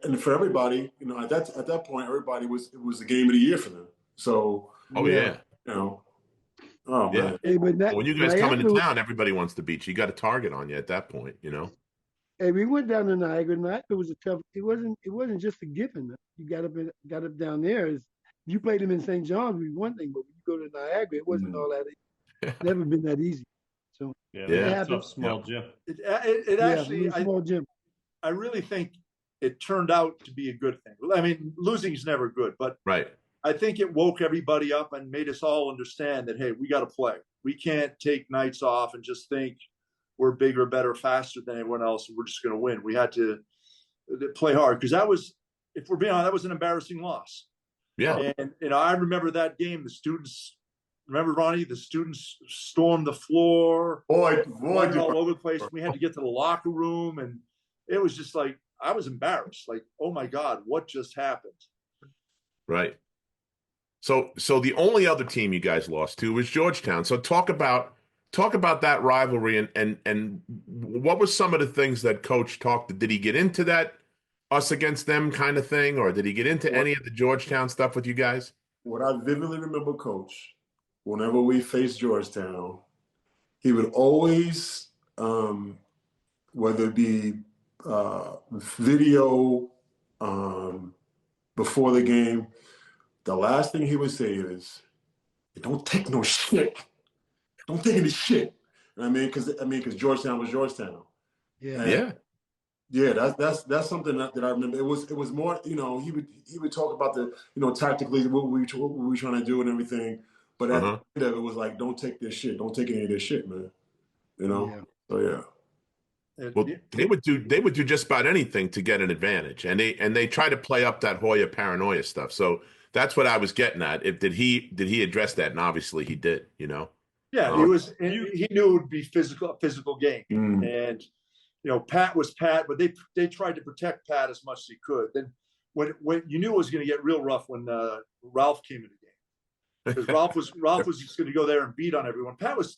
and for everybody, at that point, everybody it was the game of the year for them. So, Oh yeah. Oh Yeah. man. Hey, but When you guys come into Niagara- town, everybody wants to beat you. You got a target on you at that point, Hey, we went down to Niagara. Niagara was a tough. It wasn't just a given. You got up down there. You played them in St. John's, would be one thing, but when you go to Niagara, it wasn't all that. Never been that easy. So Yeah, it Yeah. happened. tough small gym. It Yeah, actually, it was a small gym. I really think it turned out to be a good thing. I mean, losing is never good, but right? I think it woke everybody up and made us all understand that, hey, we got to play. We can't take nights off and just think we're bigger, better, faster than everyone else, and we're just going to win. We had to play hard, because if we're being honest, that was an embarrassing loss. Yeah. And I remember that game. The students, remember, Ronnie? The students stormed the floor, Boy, all over the place. We had to get to the locker room, and it was just like, I was embarrassed. Like, oh my God, what just happened? Right. So the only other team you guys lost to was Georgetown. So talk about that rivalry, and what was some of the things that Coach talked? Did he get into that us against them kind of thing, or did he get into any of the Georgetown stuff with you guys? What I vividly remember, Coach, whenever we faced Georgetown, he would always, whether it be video before the game, the last thing he would say is, "Don't take no shit. Don't take any shit." I mean, because Georgetown was Georgetown. Yeah. And yeah, that's something that I remember. It was more, he would talk about the, tactically what we were trying to do and everything. But at the end of it was like, don't take this shit. Don't take any of this shit, man. Yeah. So yeah. Well, they would do just about anything to get an advantage, and they try to play up that Hoya paranoia stuff. So that's what I was getting at. Did he address that? And obviously he did. Yeah, he knew it would be a physical game, and Pat was Pat, but they tried to protect Pat as much as he could. Then when you knew it was going to get real rough when Ralph came in the game, because Ralph was just going to go there and beat on everyone. Pat was,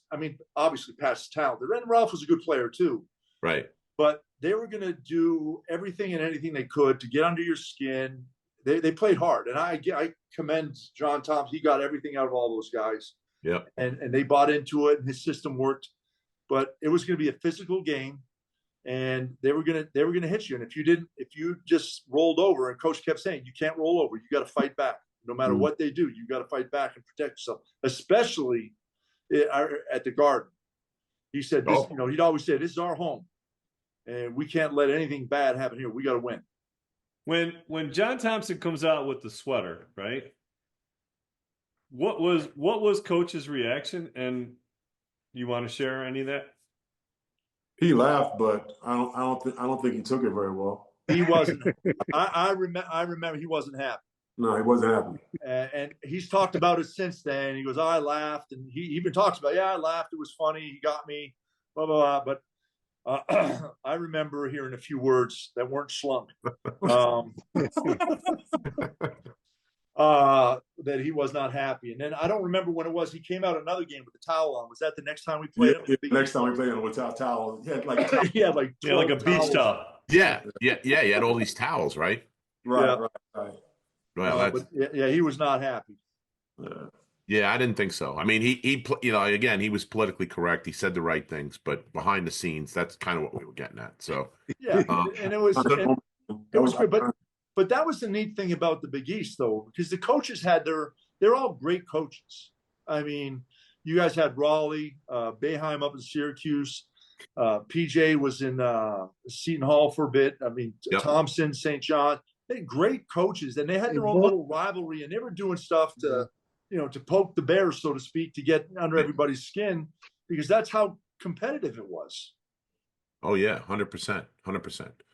obviously Pat's talented, and Ralph was a good player too. Right. But they were going to do everything and anything they could to get under your skin. They played hard, and I commend John Thompson. He got everything out of all those guys. Yeah. And they bought into it, and his system worked. But it was going to be a physical game. and they were gonna hit you. And if you just rolled over, and coach kept saying, you can't roll over, you got to fight back. No matter what they do, you got to fight back and protect yourself, especially at the Garden. He said, this, he'd always say, this is our home, and we can't let anything bad happen here. We got to win. When John Thompson comes out with the sweater, right? What was Coach's reaction? And you want to share any of that? He laughed, but I don't think he took it very well. He wasn't. I remember he wasn't happy. No, he wasn't happy. And he's talked about it since then. He goes, oh, I laughed, and he even talks about, I laughed. It was funny. He got me, blah blah blah. But I remember hearing a few words that weren't slung. That he was not happy. And then I don't remember when it was. He came out another game with the towel on. Was that the next time we played him? Yeah, next time we played him with towel. He had like like a beach towel. Yeah. He had all these towels, right? Right. Well, but he was not happy. Yeah, I didn't think so. I mean, he again, he was politically correct. He said the right things, but behind the scenes, that's kind of what we were getting at. So and it was great. But that was the neat thing about the Big East, though, because the coaches they're all great coaches. I mean, you guys had Raleigh, Boeheim up in Syracuse. PJ was in Seton Hall for a bit. I mean, Thompson, St. John. They had great coaches, and they had their own little rivalry, and they were doing stuff to poke the bears, so to speak, to get under everybody's skin, because that's how competitive it was. Oh yeah, 100%.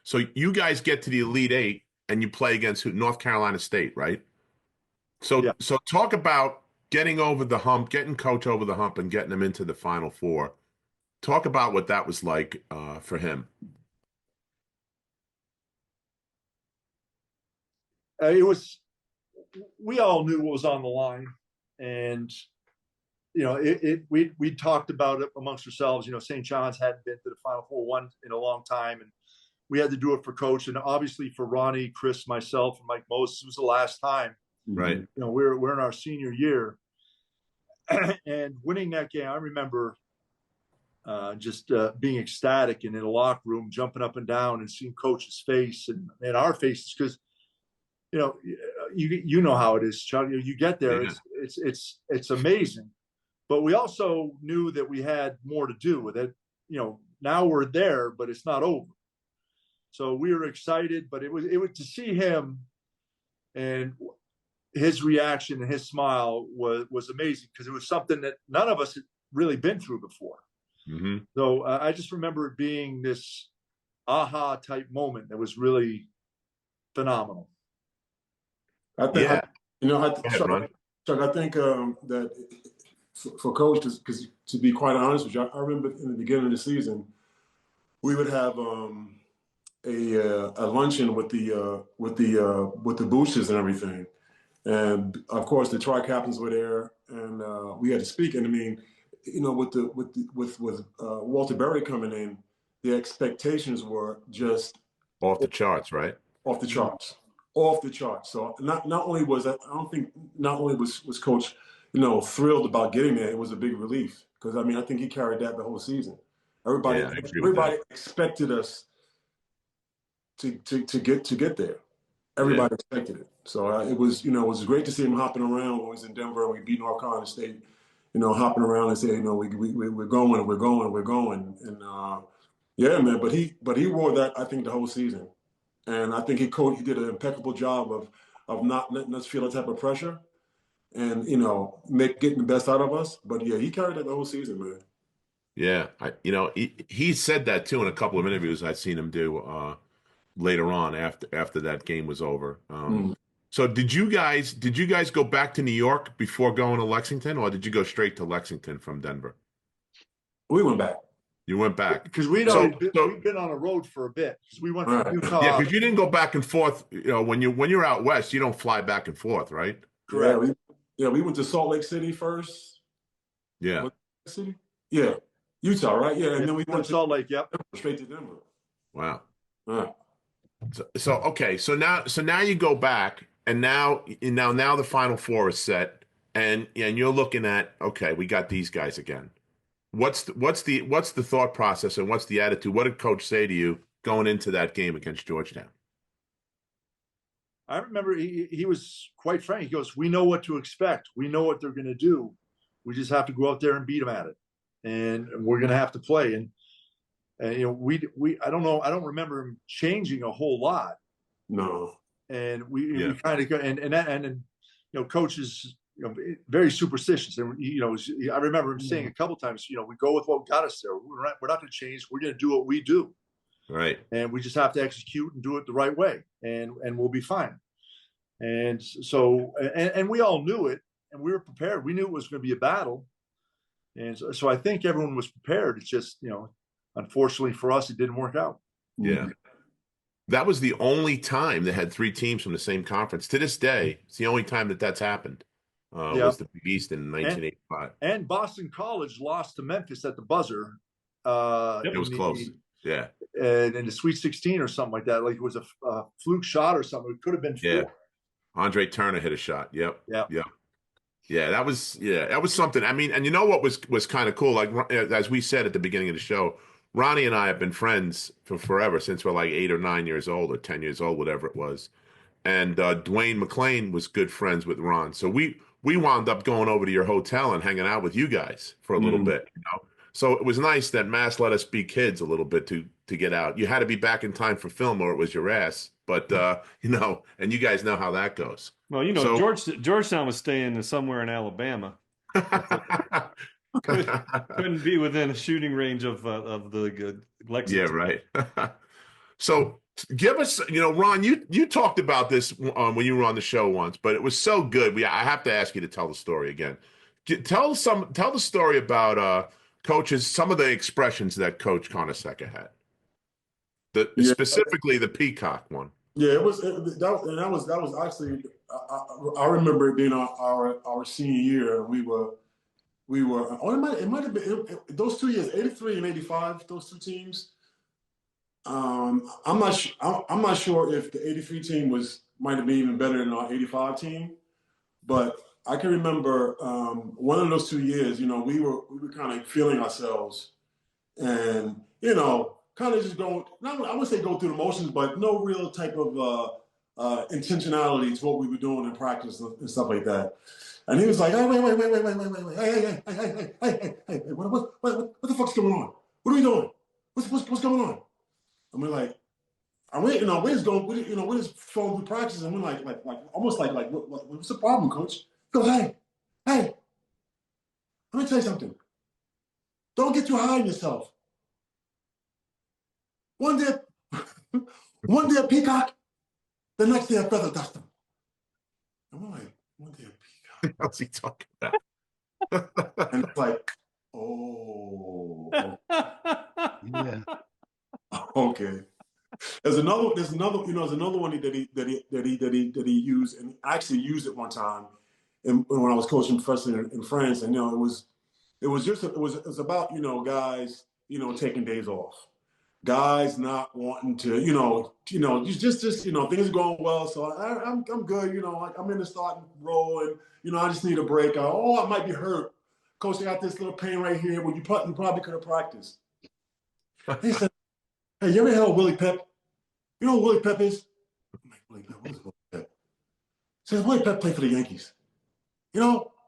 So you guys get to the Elite Eight, and you play against North Carolina State, right? So talk about getting over the hump, getting Coach over the hump, and getting him into the Final Four. Talk about what that was like for him. We all knew what was on the line, and we talked about it amongst ourselves. St. John's hadn't been to the Final Four one in a long time, and we had to do it for Coach, and obviously for Ronnie, Chris, myself, and Mike Moses, it was the last time. Right. We're in our senior year, and winning that game, I remember just being ecstatic and in a locker room, jumping up and down and seeing Coach's face and our faces, because you know how it is, Chuck. You get there, it's amazing, but we also knew that we had more to do with it. Now we're there, but it's not over. So we were excited, but it was to see him and his reaction and his smile was amazing, because it was something that none of us had really been through before. Mm-hmm. So I just remember it being this aha type moment that was really phenomenal. I think, Chuck, I think that for Coach, because to be quite honest with you, I remember in the beginning of the season, we would have a luncheon with the boosters and everything, and of course the tri-captains were there, and we had to speak. And I mean, with Walter Berry coming in, the expectations were just off the charts, right? Off the charts. So not only was Coach thrilled about getting there, it was a big relief, because I think he carried that the whole season. Everybody expected us to get there. Everybody expected it. So it was great to see him hopping around when he was in Denver and we beat North Carolina State. Hopping around and saying, we're going. And yeah, man. But he wore that, I think, the whole season. And I think he did an impeccable job of not letting us feel that type of pressure, and getting the best out of us. But yeah, he carried that the whole season, man. Yeah, he said that too in a couple of interviews I've seen him do later on after that game was over. So did you guys go back to New York before going to Lexington, or did you go straight to Lexington from Denver? We went back. You went back because we'd been on a road for a bit, because we went from Utah. Yeah, because you didn't go back and forth. When you're out west, you don't fly back and forth, right? Correct. We went to Salt Lake City first. Yeah. City. Yeah. Utah, right? Yeah, and then we went to Salt Lake. Yep. Straight to Denver. Wow. Right. So okay, so now you go back, and now the Final Four is set, and you're looking at, okay, we got these guys again. what's the thought process and what's the attitude? What did Coach say to you going into that game against Georgetown? I remember he was quite frank. He goes, "We know what to expect. We know what they're going to do. We just have to go out there and beat them at it, and we're going to have to play." And I don't know. I don't remember him changing a whole lot. No. And we kind of and Coach is very superstitious, and I remember him saying a couple times, we go with what got us there. We're not going to change. We're going to do what we do. Right. And we just have to execute and do it the right way, and we'll be fine. And so, and we all knew it, and we were prepared. We knew it was going to be a battle, and so I think everyone was prepared. It's just, unfortunately for us, it didn't work out. Yeah. That was the only time they had 3 teams from the same conference. To this day, it's the only time that's happened. Was the Big East in 1985. And Boston College lost to Memphis at the buzzer. It was close. Yeah. And in the Sweet 16 or something like that. Like it was a fluke shot or something. It could have been 4. Yeah. Andre Turner hit a shot. Yep. Yeah, that was something. I mean, and you know what was kind of cool? Like, as we said at the beginning of the show, Ronnie and I have been friends for forever, since we're like 8 or 9 years old or 10 years old, whatever it was. And Dwayne McClain was good friends with Ron. So we wound up going over to your hotel and hanging out with you guys for a little bit, So it was nice that Mass let us be kids a little bit to get out. You had to be back in time for film or it was your ass. But, and you guys know how that goes. Well, Georgetown was staying somewhere in Alabama. Couldn't be within a shooting range of the Lexington. Yeah, right. So give us, Ron, you talked about this when you were on the show once, but it was so good. I have to ask you to tell the story again. Tell the story about coaches, some of the expressions that Coach Carnesecca had. Specifically the peacock one. Yeah, that was actually I remember it being our senior year. We were it might have been those 2 years, 83 and 85, those 2 teams. I'm not sure if the 83 team might have been even better than our 85 team, but I can remember one of those 2 years, we were kind of feeling ourselves and, kind of just going, I wouldn't say go through the motions, but no real type of intentionality to what we were doing in practice and stuff like that. And he was like, "Hey, wait, hey, what the fuck's going on? What are we doing? What's going on?" And we're like, we're just flowing through practice, and we're like almost like what's the problem, Coach? He goes, hey, let me tell you something. Don't get too high on yourself. One day a peacock, the next day a feather duster. And we're like, one day a peacock. What's he talking about? And it's like, oh, Yeah. Okay. There's another one that he used, and actually used it one time when I was coaching professionally in France. And it was about guys taking days off, guys not wanting to just things are going well, so I'm good, I'm in the starting role, and I just need a break. I might be hurt, Coach. I got this little pain right here. Well, you probably could have practiced. He said, "Hey, you ever heard of Willie Pep? You know who Willie Pep is?" I'm like, "Willie Pep, what is Willie Pep?" He says, "Willie Pep played for the Yankees.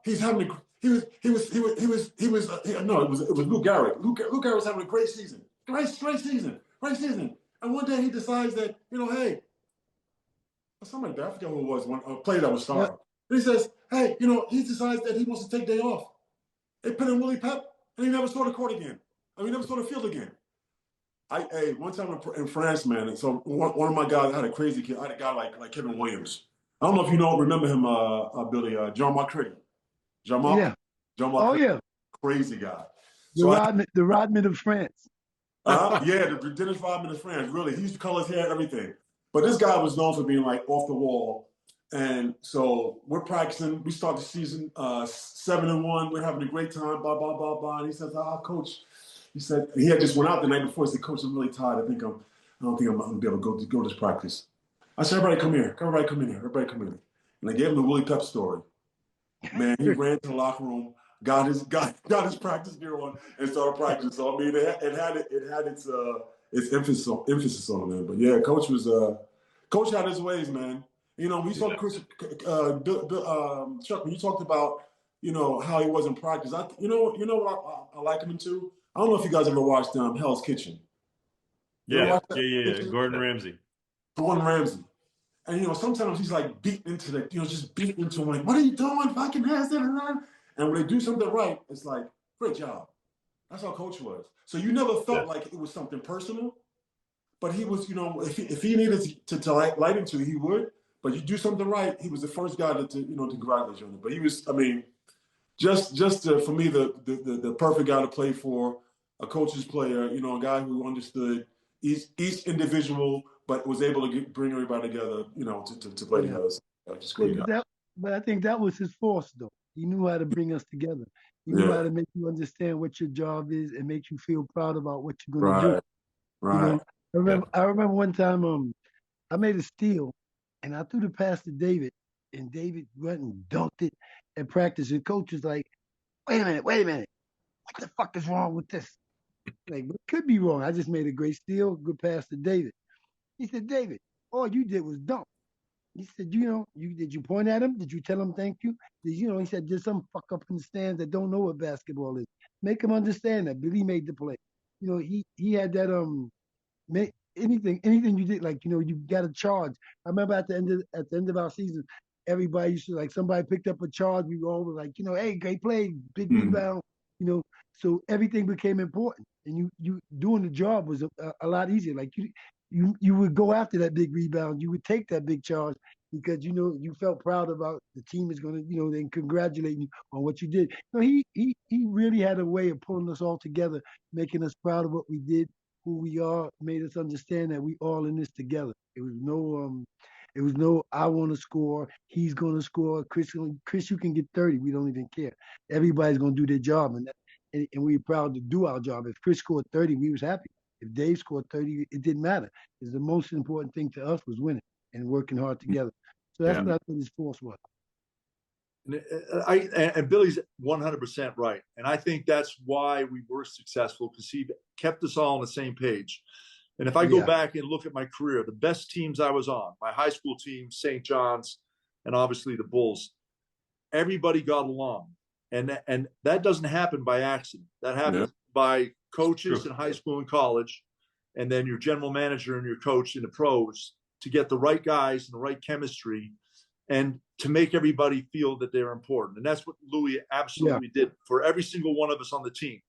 He's having it was Lou Gehrig. Lou Gehrig was having a great season. Great season. And one day he decides that, hey, something like that. I forget who it was, a player that was starting. Yeah. He says, hey, he decides that he wants to take day off. They put in Willie Pep, and he never saw the court again. He never saw the field again. One time in France, man, and so one of my guys, I had a crazy kid. I had a guy like Kevin Williams. I don't know if you remember him, Billy, John Marcretti. John Marcretti. Oh, yeah. Crazy guy. The Rodman of France. The Dennis Rodman of France, really. He used to color his hair, everything. But this guy was known for being like off the wall. And so we're practicing. We start the season 7-1. We're having a great time, blah, blah, blah, blah. And he says, Coach, he said, he had just went out the night before. He said, "Coach, I'm really tired. I don't think I'm going to be able to go to this practice." I said, "Everybody come here. Everybody come in here. And I gave him the Willie Pep story. Man, he ran to the locker room. got his practice gear on and started practicing. So I mean, it had its emphasis on it. But yeah, coach had his ways, man. You know, we saw Chris, Chuck, when you talked about, you know, how he was in practice. You know what I like him too. I don't know if you guys ever watched Hell's Kitchen. Yeah. Gordon Ramsay. Gordon Ramsay. And, you know, sometimes he's like beaten into the, you know, just beaten into him, like, what are you doing? Fucking ass. And when they do something right, it's like, great job. That's how coach was. So you never felt like it was something personal, but he was, you know, if he needed to light into, he would. But you do something right, he was the first guy to congratulate you on it. But he was, I mean, just for me, the perfect guy to play for, a coach's player, you know, a guy who understood each individual, but was able to bring everybody together, you know, to play together. So, just great guy. But I think that was his force, though. He knew how to bring us together. He knew how to make you understand what your job is and make you feel proud about what you're going to do. Right. You know, I remember one time I made a steal, and I threw the pass to David, and David went and dunked it at practice. And coach was like, wait a minute. What the fuck is wrong with this? Like, what could be wrong? I just made a great steal, good pass to David. He said, David, all you did was dunk. He said, you know, did you point at him? Did you tell him thank you? He said, there's some fuck up in the stands that don't know what basketball is. Make him understand that Billy made the play. You know, he had that anything you did, like, you know, you got a charge. I remember at the end of our season, everybody used to, like, somebody picked up a charge, we were all like, you know, hey, great play, big rebound, you know. So everything became important, and you doing the job was a lot easier. Like you would go after that big rebound, you would take that big charge because, you know, you felt proud about the team is going to, you know, then congratulate you on what you did. You know, he really had a way of pulling us all together, making us proud of what we did, who we are, made us understand that we all in this together. It was no I want to score, he's going to score, Chris, you can get 30. We don't even care. Everybody's going to do their job, and we were proud to do our job. If Chris scored 30, we was happy. If Dave scored 30, it didn't matter. Because the most important thing to us was winning and working hard together. So that's what I think his force was. And Billy's 100% right. And I think that's why we were successful, because he kept us all on the same page. And if I go back and look at my career, the best teams I was on, my high school team, St. John's, and obviously the Bulls, everybody got along. And that doesn't happen by accident. That happens by coaches in high school and college, and then your general manager and your coach in the pros to get the right guys and the right chemistry and to make everybody feel that they're important. And that's what Louis absolutely did for every single one of us on the team.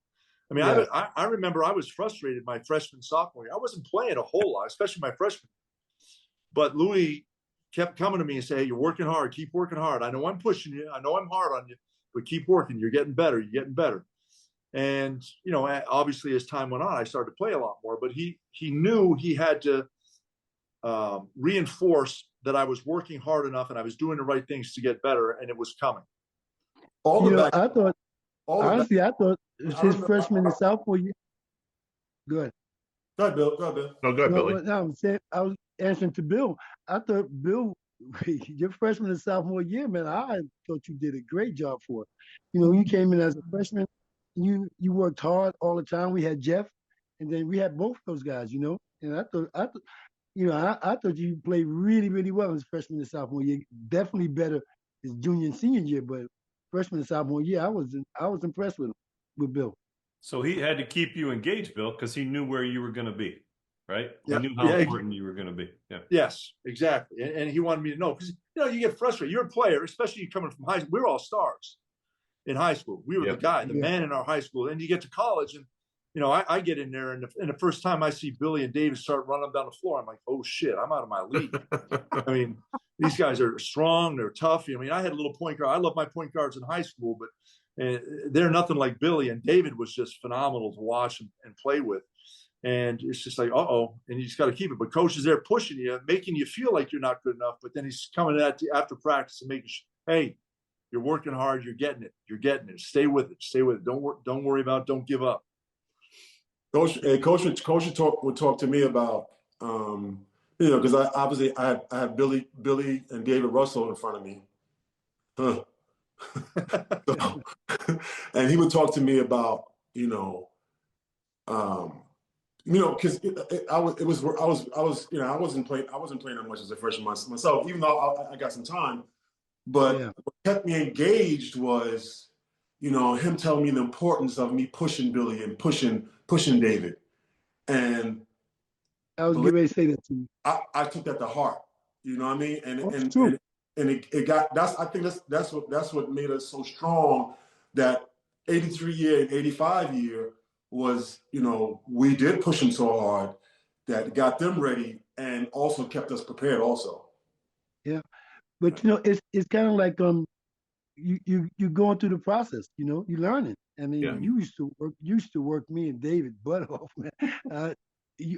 I mean, I remember I was frustrated my freshman, sophomore year. I wasn't playing a whole lot, especially my freshman. But Louis kept coming to me and saying, hey, you're working hard. Keep working hard. I know I'm pushing you. I know I'm hard on you, but keep working. You're getting better. You're getting better. And, you know, obviously as time went on, I started to play a lot more. But he knew he had to reinforce that I was working hard enough and I was doing the right things to get better, and it was coming. I thought it was his freshman and sophomore year. Good. Go ahead, Bill. No, go ahead, Billy. No, I was answering to Bill. I thought, Bill, your freshman and sophomore year, man, I thought you did a great job for it. You know, you came in as a freshman, you worked hard all the time. We had Jeff, and then we had both those guys, you know. And I thought you played really, really well as freshman and sophomore year. Definitely better as junior and senior year, but freshman and sophomore year, I was impressed with Bill. So he had to keep you engaged, Bill, because he knew where you were going to be, right? Yeah. He knew how important you were going to be. Yeah. Yes, exactly. And he wanted me to know, because, you know, you get frustrated. You're a player, especially coming from high school. We were all stars in high school. We were the man in our high school. And you get to college, and, you know, I get in there, and the first time I see Billy and David start running down the floor, I'm like, oh, shit, I'm out of my league. I mean, these guys are strong. They're tough. I mean, I had a little point guard. I love my point guards in high school, but they're nothing like Billy. And David was just phenomenal to watch and play with. And it's just like, uh-oh, and you just got to keep it. But coach is there pushing you, making you feel like you're not good enough. But then he's coming at you after practice and making sure, hey, you're working hard. You're getting it. You're getting it. Stay with it. Stay with it. Don't worry about it. Don't give up. Coach would talk to me about, you know, because I had Billy and David Russell in front of me. So, and he would talk to me about, because I wasn't playing that much as a freshman myself, even though I got some time. But what kept me engaged was, him telling me the importance of me pushing Billy and pushing David. And I was getting ready to say that to you. I took that to heart. You know what I mean? And it got, I think that's what made us so strong. That 83 year and 85 year was, we did push them so hard that got them ready and also kept us prepared also. Yeah. But it's kind of like you going through the process, you learning. I mean, you used to work me and David butt off, man.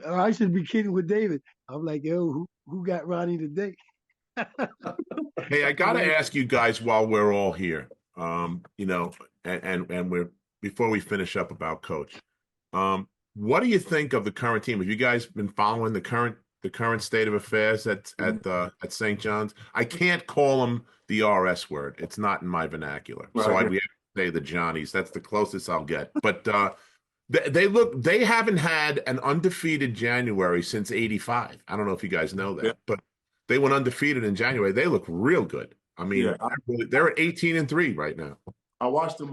I should be kidding with David. I'm like, yo, who got Ronnie today? Hey, I gotta ask you guys while we're all here, and we're before we finish up about Coach, what do you think of the current team? Have you guys been following the current state of affairs at St. John's? I can't call them the RS word; it's not in my vernacular, so we have to say the Johnnies. That's the closest I'll get. But they haven't had an undefeated January since '85. I don't know if you guys know that, but they went undefeated in January. They look real good. I mean, they're at 18-3 right now. I watched them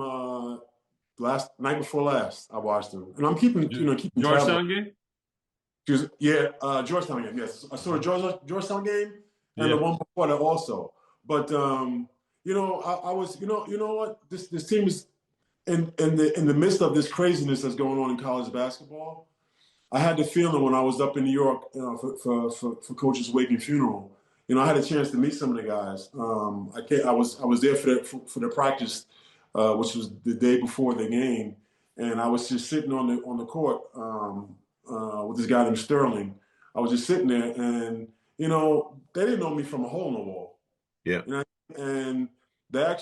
night before last. I watched them, and I'm keeping Georgetown game. Georgetown game. Yes, I saw the Georgetown game and the one before that also. But I was, what this team is in the midst of this craziness that's going on in college basketball. I had the feeling when I was up in New York for Coach's wake and funeral. I had a chance to meet some of the guys. I was there for the practice, which was the day before the game, and I was just sitting on the court with this guy named Sterling. I was just sitting there, and they didn't know me from a hole in the wall. Yeah. And there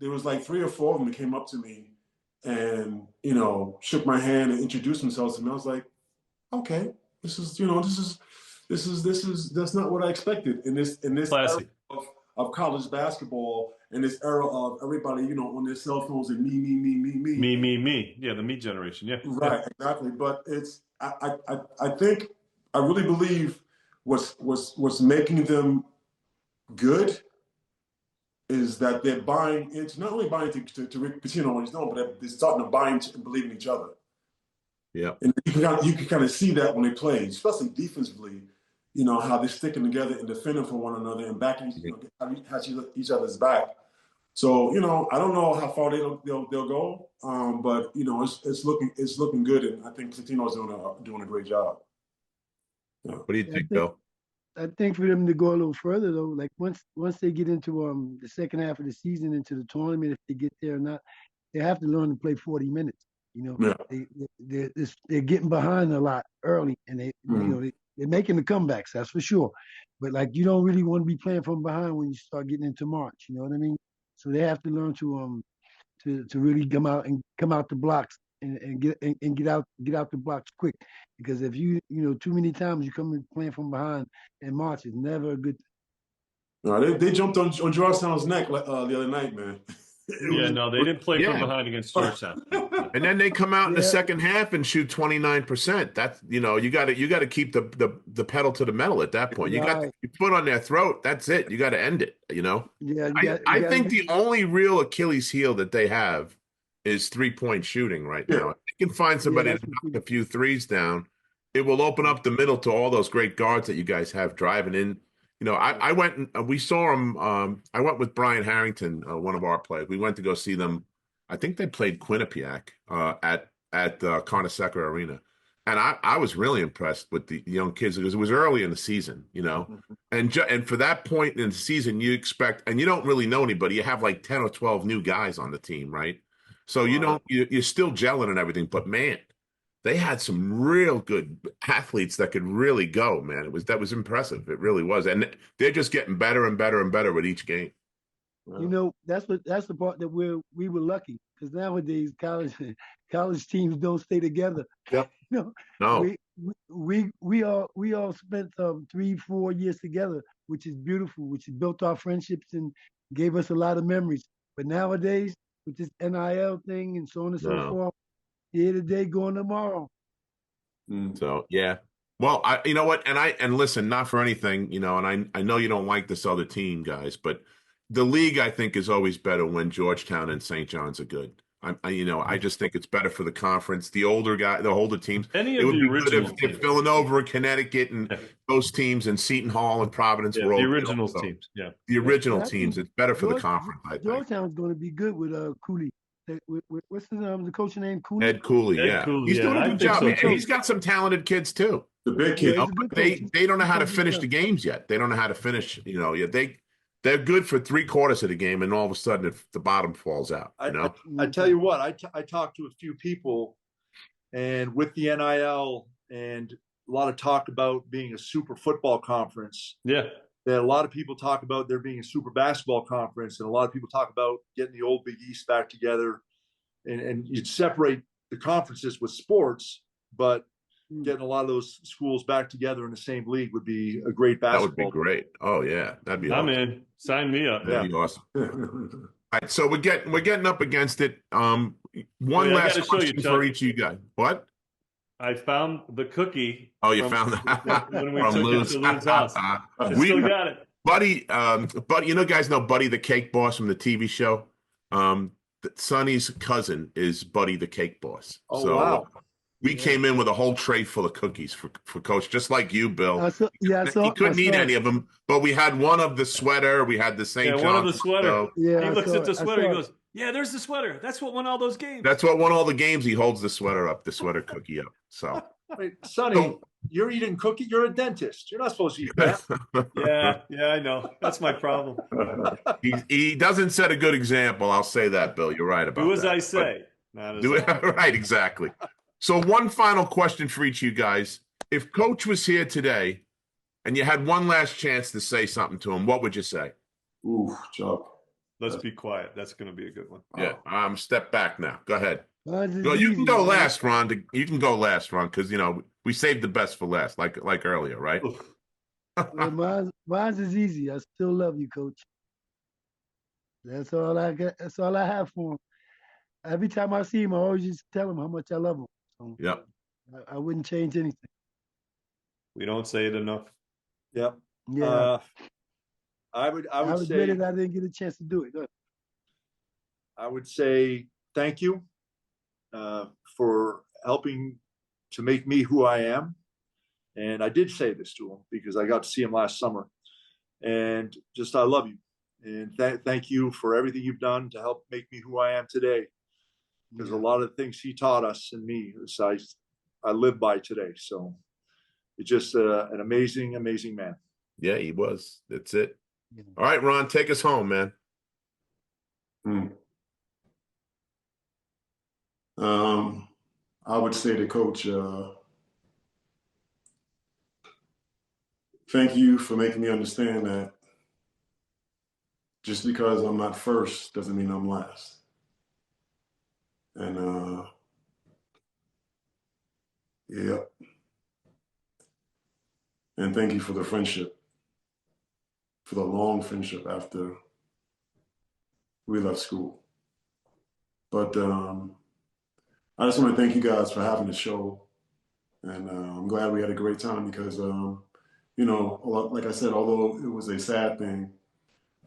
was like 3 or 4 of them that came up to me and shook my hand and introduced themselves to me. I was like, okay, this is that's not what I expected in this era of college basketball, in this era of everybody on their cell phones and me. Yeah, the me generation. Yeah, right, exactly. But it's I think I really believe what's making them good is that they're buying into, not only buying to Rick Pitino on his own, but they're starting to buy into and believe in each other. Yeah, and you can kind of see that when they play, especially defensively. How they're sticking together and defending for one another and backing each other's back. So I don't know how far they'll go, but it's looking good, and I think Pitino's doing a great job. Yeah. What do you think, Bill? I think for them to go a little further though, like once they get into the second half of the season, into the tournament, if they get there or not, they have to learn to play 40 minutes. They're getting behind a lot early, and they're making the comebacks. That's for sure. But like, you don't really want to be playing from behind when you start getting into March. You know what I mean? So they have to learn to really come out the blocks and get out the blocks quick. Because if too many times you come in playing from behind in March, it's never a good thing. No, they jumped on Georgetown's neck the other night, man. They didn't play from behind against Georgetown. And then they come out in the second half and shoot 29%. That's you got to keep the pedal to the metal at that point. You got your foot on their throat. That's it. You got to end it. Yeah. I think the only real Achilles heel that they have is 3-point shooting right now. If they can find somebody to knock a few threes down, it will open up the middle to all those great guards that you guys have driving in. I went and we saw them. I went with Brian Harrington, one of our players. We went to go see them. I think they played Quinnipiac at Carnesecca Arena. And I was really impressed with the young kids because it was early in the season, and for that point in the season, you expect, and you don't really know anybody. You have like 10 or 12 new guys on the team, right? So you're still gelling and everything, but man, they had some real good athletes that could really go, man. That was impressive. It really was. And they're just getting better and better and better with each game. Wow. That's the part that we were lucky, because nowadays college teams don't stay together. Yep. No. We all spent 3-4 years together, which is beautiful, which built our friendships and gave us a lot of memories. But nowadays, with this NIL thing and so on and so No. forth, here today, going tomorrow. So yeah. Well, you know what, and listen, not for anything, and I know you don't like this other team, guys, but the league I think is always better when Georgetown and St. John's are good. I just think it's better for the conference. The older teams. Any It of would the be good original if teams. Villanova, Connecticut, and those teams, and Seton Hall and Providence Yeah, were the all good originals also. teams. Yeah. The original But I teams. think It's better for the conference, I think. Georgetown's going to be good with Cooley. What's the coach name? Cooley. Ed Cooley, Ed yeah, Cooley, he's doing yeah, a I good think job, so man. And too. he's got some talented kids too. The big Yeah, kids. he's a good But coach. they don't know how to He finish coaches the well. games yet. They don't know how to finish. Yeah, they're good for 3/4 of the game, and all of a sudden the bottom falls out. I tell you what, I talked to a few people, and with the NIL and a lot of talk about being a super football conference. Yeah. That a lot of people talk about there being a super basketball conference, and a lot of people talk about getting the old Big East back together, and you'd separate the conferences with sports, but getting a lot of those schools back together in the same league would be a great That would basketball. be great. Oh yeah, that'd be I'm awesome. in. Sign me up. That'd be awesome. All right, so we're getting up against it. One Wait, I last gotta show you, question Chuck. for each of you guys. What? I found the cookie. Oh, you found that when we from took Lou's. it to Lou's house. I still got it. Buddy, guys know Buddy the Cake Boss from the TV show. Sonny's cousin is Buddy the Cake Boss. Oh, so wow. we came in with a whole tray full of cookies for Coach, just like you, Bill. He couldn't eat any of them, but we had one of the sweater. We had the St. Yeah, John's. one of the sweater. Yeah, he looks at the sweater. He it. goes, "Yeah, there's the sweater. That's what won all those games." That's what won all the games. He holds the sweater cookie up. So, Wait, Sonny, you're eating cookie. You're a dentist. You're not supposed to eat that. yeah, I know. That's my problem. he doesn't set a good example. I'll say that, Bill. You're right about that. Do as I say. Not as I right, exactly. So one final question for each of you guys. If Coach was here today and you had one last chance to say something to him, what would you say? Ooh, Chuck. Let's be quiet. That's going to be a good one. Yeah, step back now. Go ahead. No, you can go last, Ron. You can go last, Ron, because we saved the best for last, like earlier, right? Mine's is easy. I still love you, Coach. That's all I got. That's all I have for him. Every time I see him, I always just tell him how much I love him. So yep. I wouldn't change anything. We don't say it enough. Yep. Yeah. I would say admit it, I didn't get a chance to do it. Go ahead. I would say thank you for helping to make me who I am. And I did say this to him because I got to see him last summer. And just I love you. And thank you for everything you've done to help make me who I am today. Because a lot of the things he taught us and me, I live by today. So it's just an amazing, amazing man. Yeah, he was. That's it. Yeah. All right, Ron, take us home, man. I would say to Coach, thank you for making me understand that just because I'm not first doesn't mean I'm last. And yeah. And thank you for the friendship, for the long friendship after we left school. But I just want to thank you guys for having the show. And I'm glad we had a great time because, like I said, although it was a sad thing,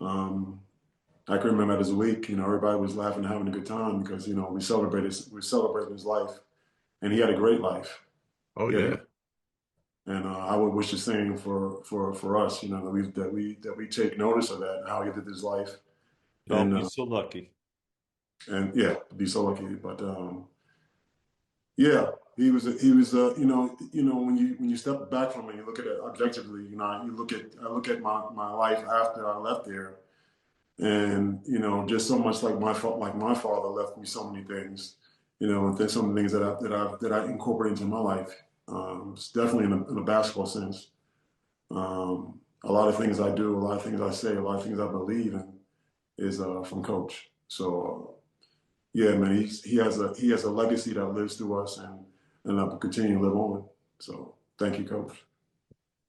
I can remember it as a week, everybody was laughing and having a good time because, we celebrated his life and he had a great life. Oh, yeah. And I would wish the same for us, that we take notice of that and how he lived his life. Don't be so lucky. And yeah, be so lucky. But yeah, he was when you step back from it, you look at it objectively. I look at my life after I left there, and just so much like my father left me so many things, and then some of the things that I incorporate into my life. It's definitely in a basketball sense. A lot of things I do, a lot of things I say, a lot of things I believe in is from Coach. So yeah, man, he has a legacy that lives through us and will continue to live on. So thank you, Coach.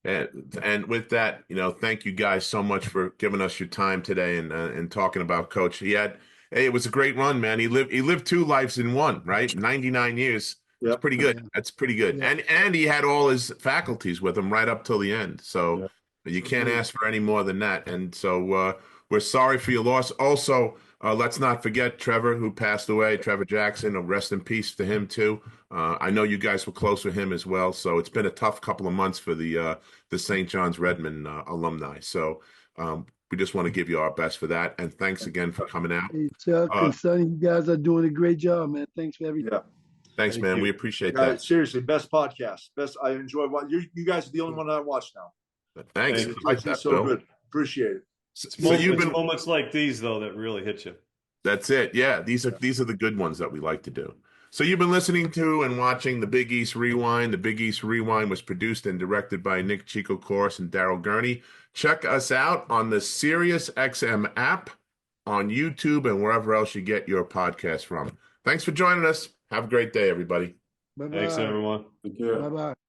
And with that, thank you guys so much for giving us your time today and talking about Coach. He had Hey, it was a great run, man. He lived two lives in one, right? 99 years. It's Yep. pretty good. Yeah. That's pretty good. Yeah. And he had all his faculties with him right up till the end. So you can't Yeah. ask for any more than that. And so we're sorry for your loss. Also, let's not forget Trevor, who passed away, Trevor Jackson. Rest in peace to him too. I know you guys were close with him as well. So it's been a tough couple of months for the St. John's Redmond alumni. So we just want to give you our best for that. And thanks again for coming out. Hey, Chuck and Sonny, you guys are doing a great job, man. Thanks for everything. Yeah. Thanks, Thank man. you. We appreciate Guys, that. seriously, best podcast. Best. I enjoy what you guys are the only one that I watch now. Thanks. Thank I like that, It's so Bill. good. Appreciate it. So you've been. Moments like these, though, that really hit you. That's it. Yeah, these are the good ones that we like to do. So you've been listening to and watching the Big East Rewind. The Big East Rewind was produced and directed by Nick Chico Corse and Daryl Gurney. Check us out on the Sirius XM app, on YouTube, and wherever else you get your podcast from. Thanks for joining us. Have a great day, everybody. Bye-bye. Thanks, everyone. Take care. Bye-bye.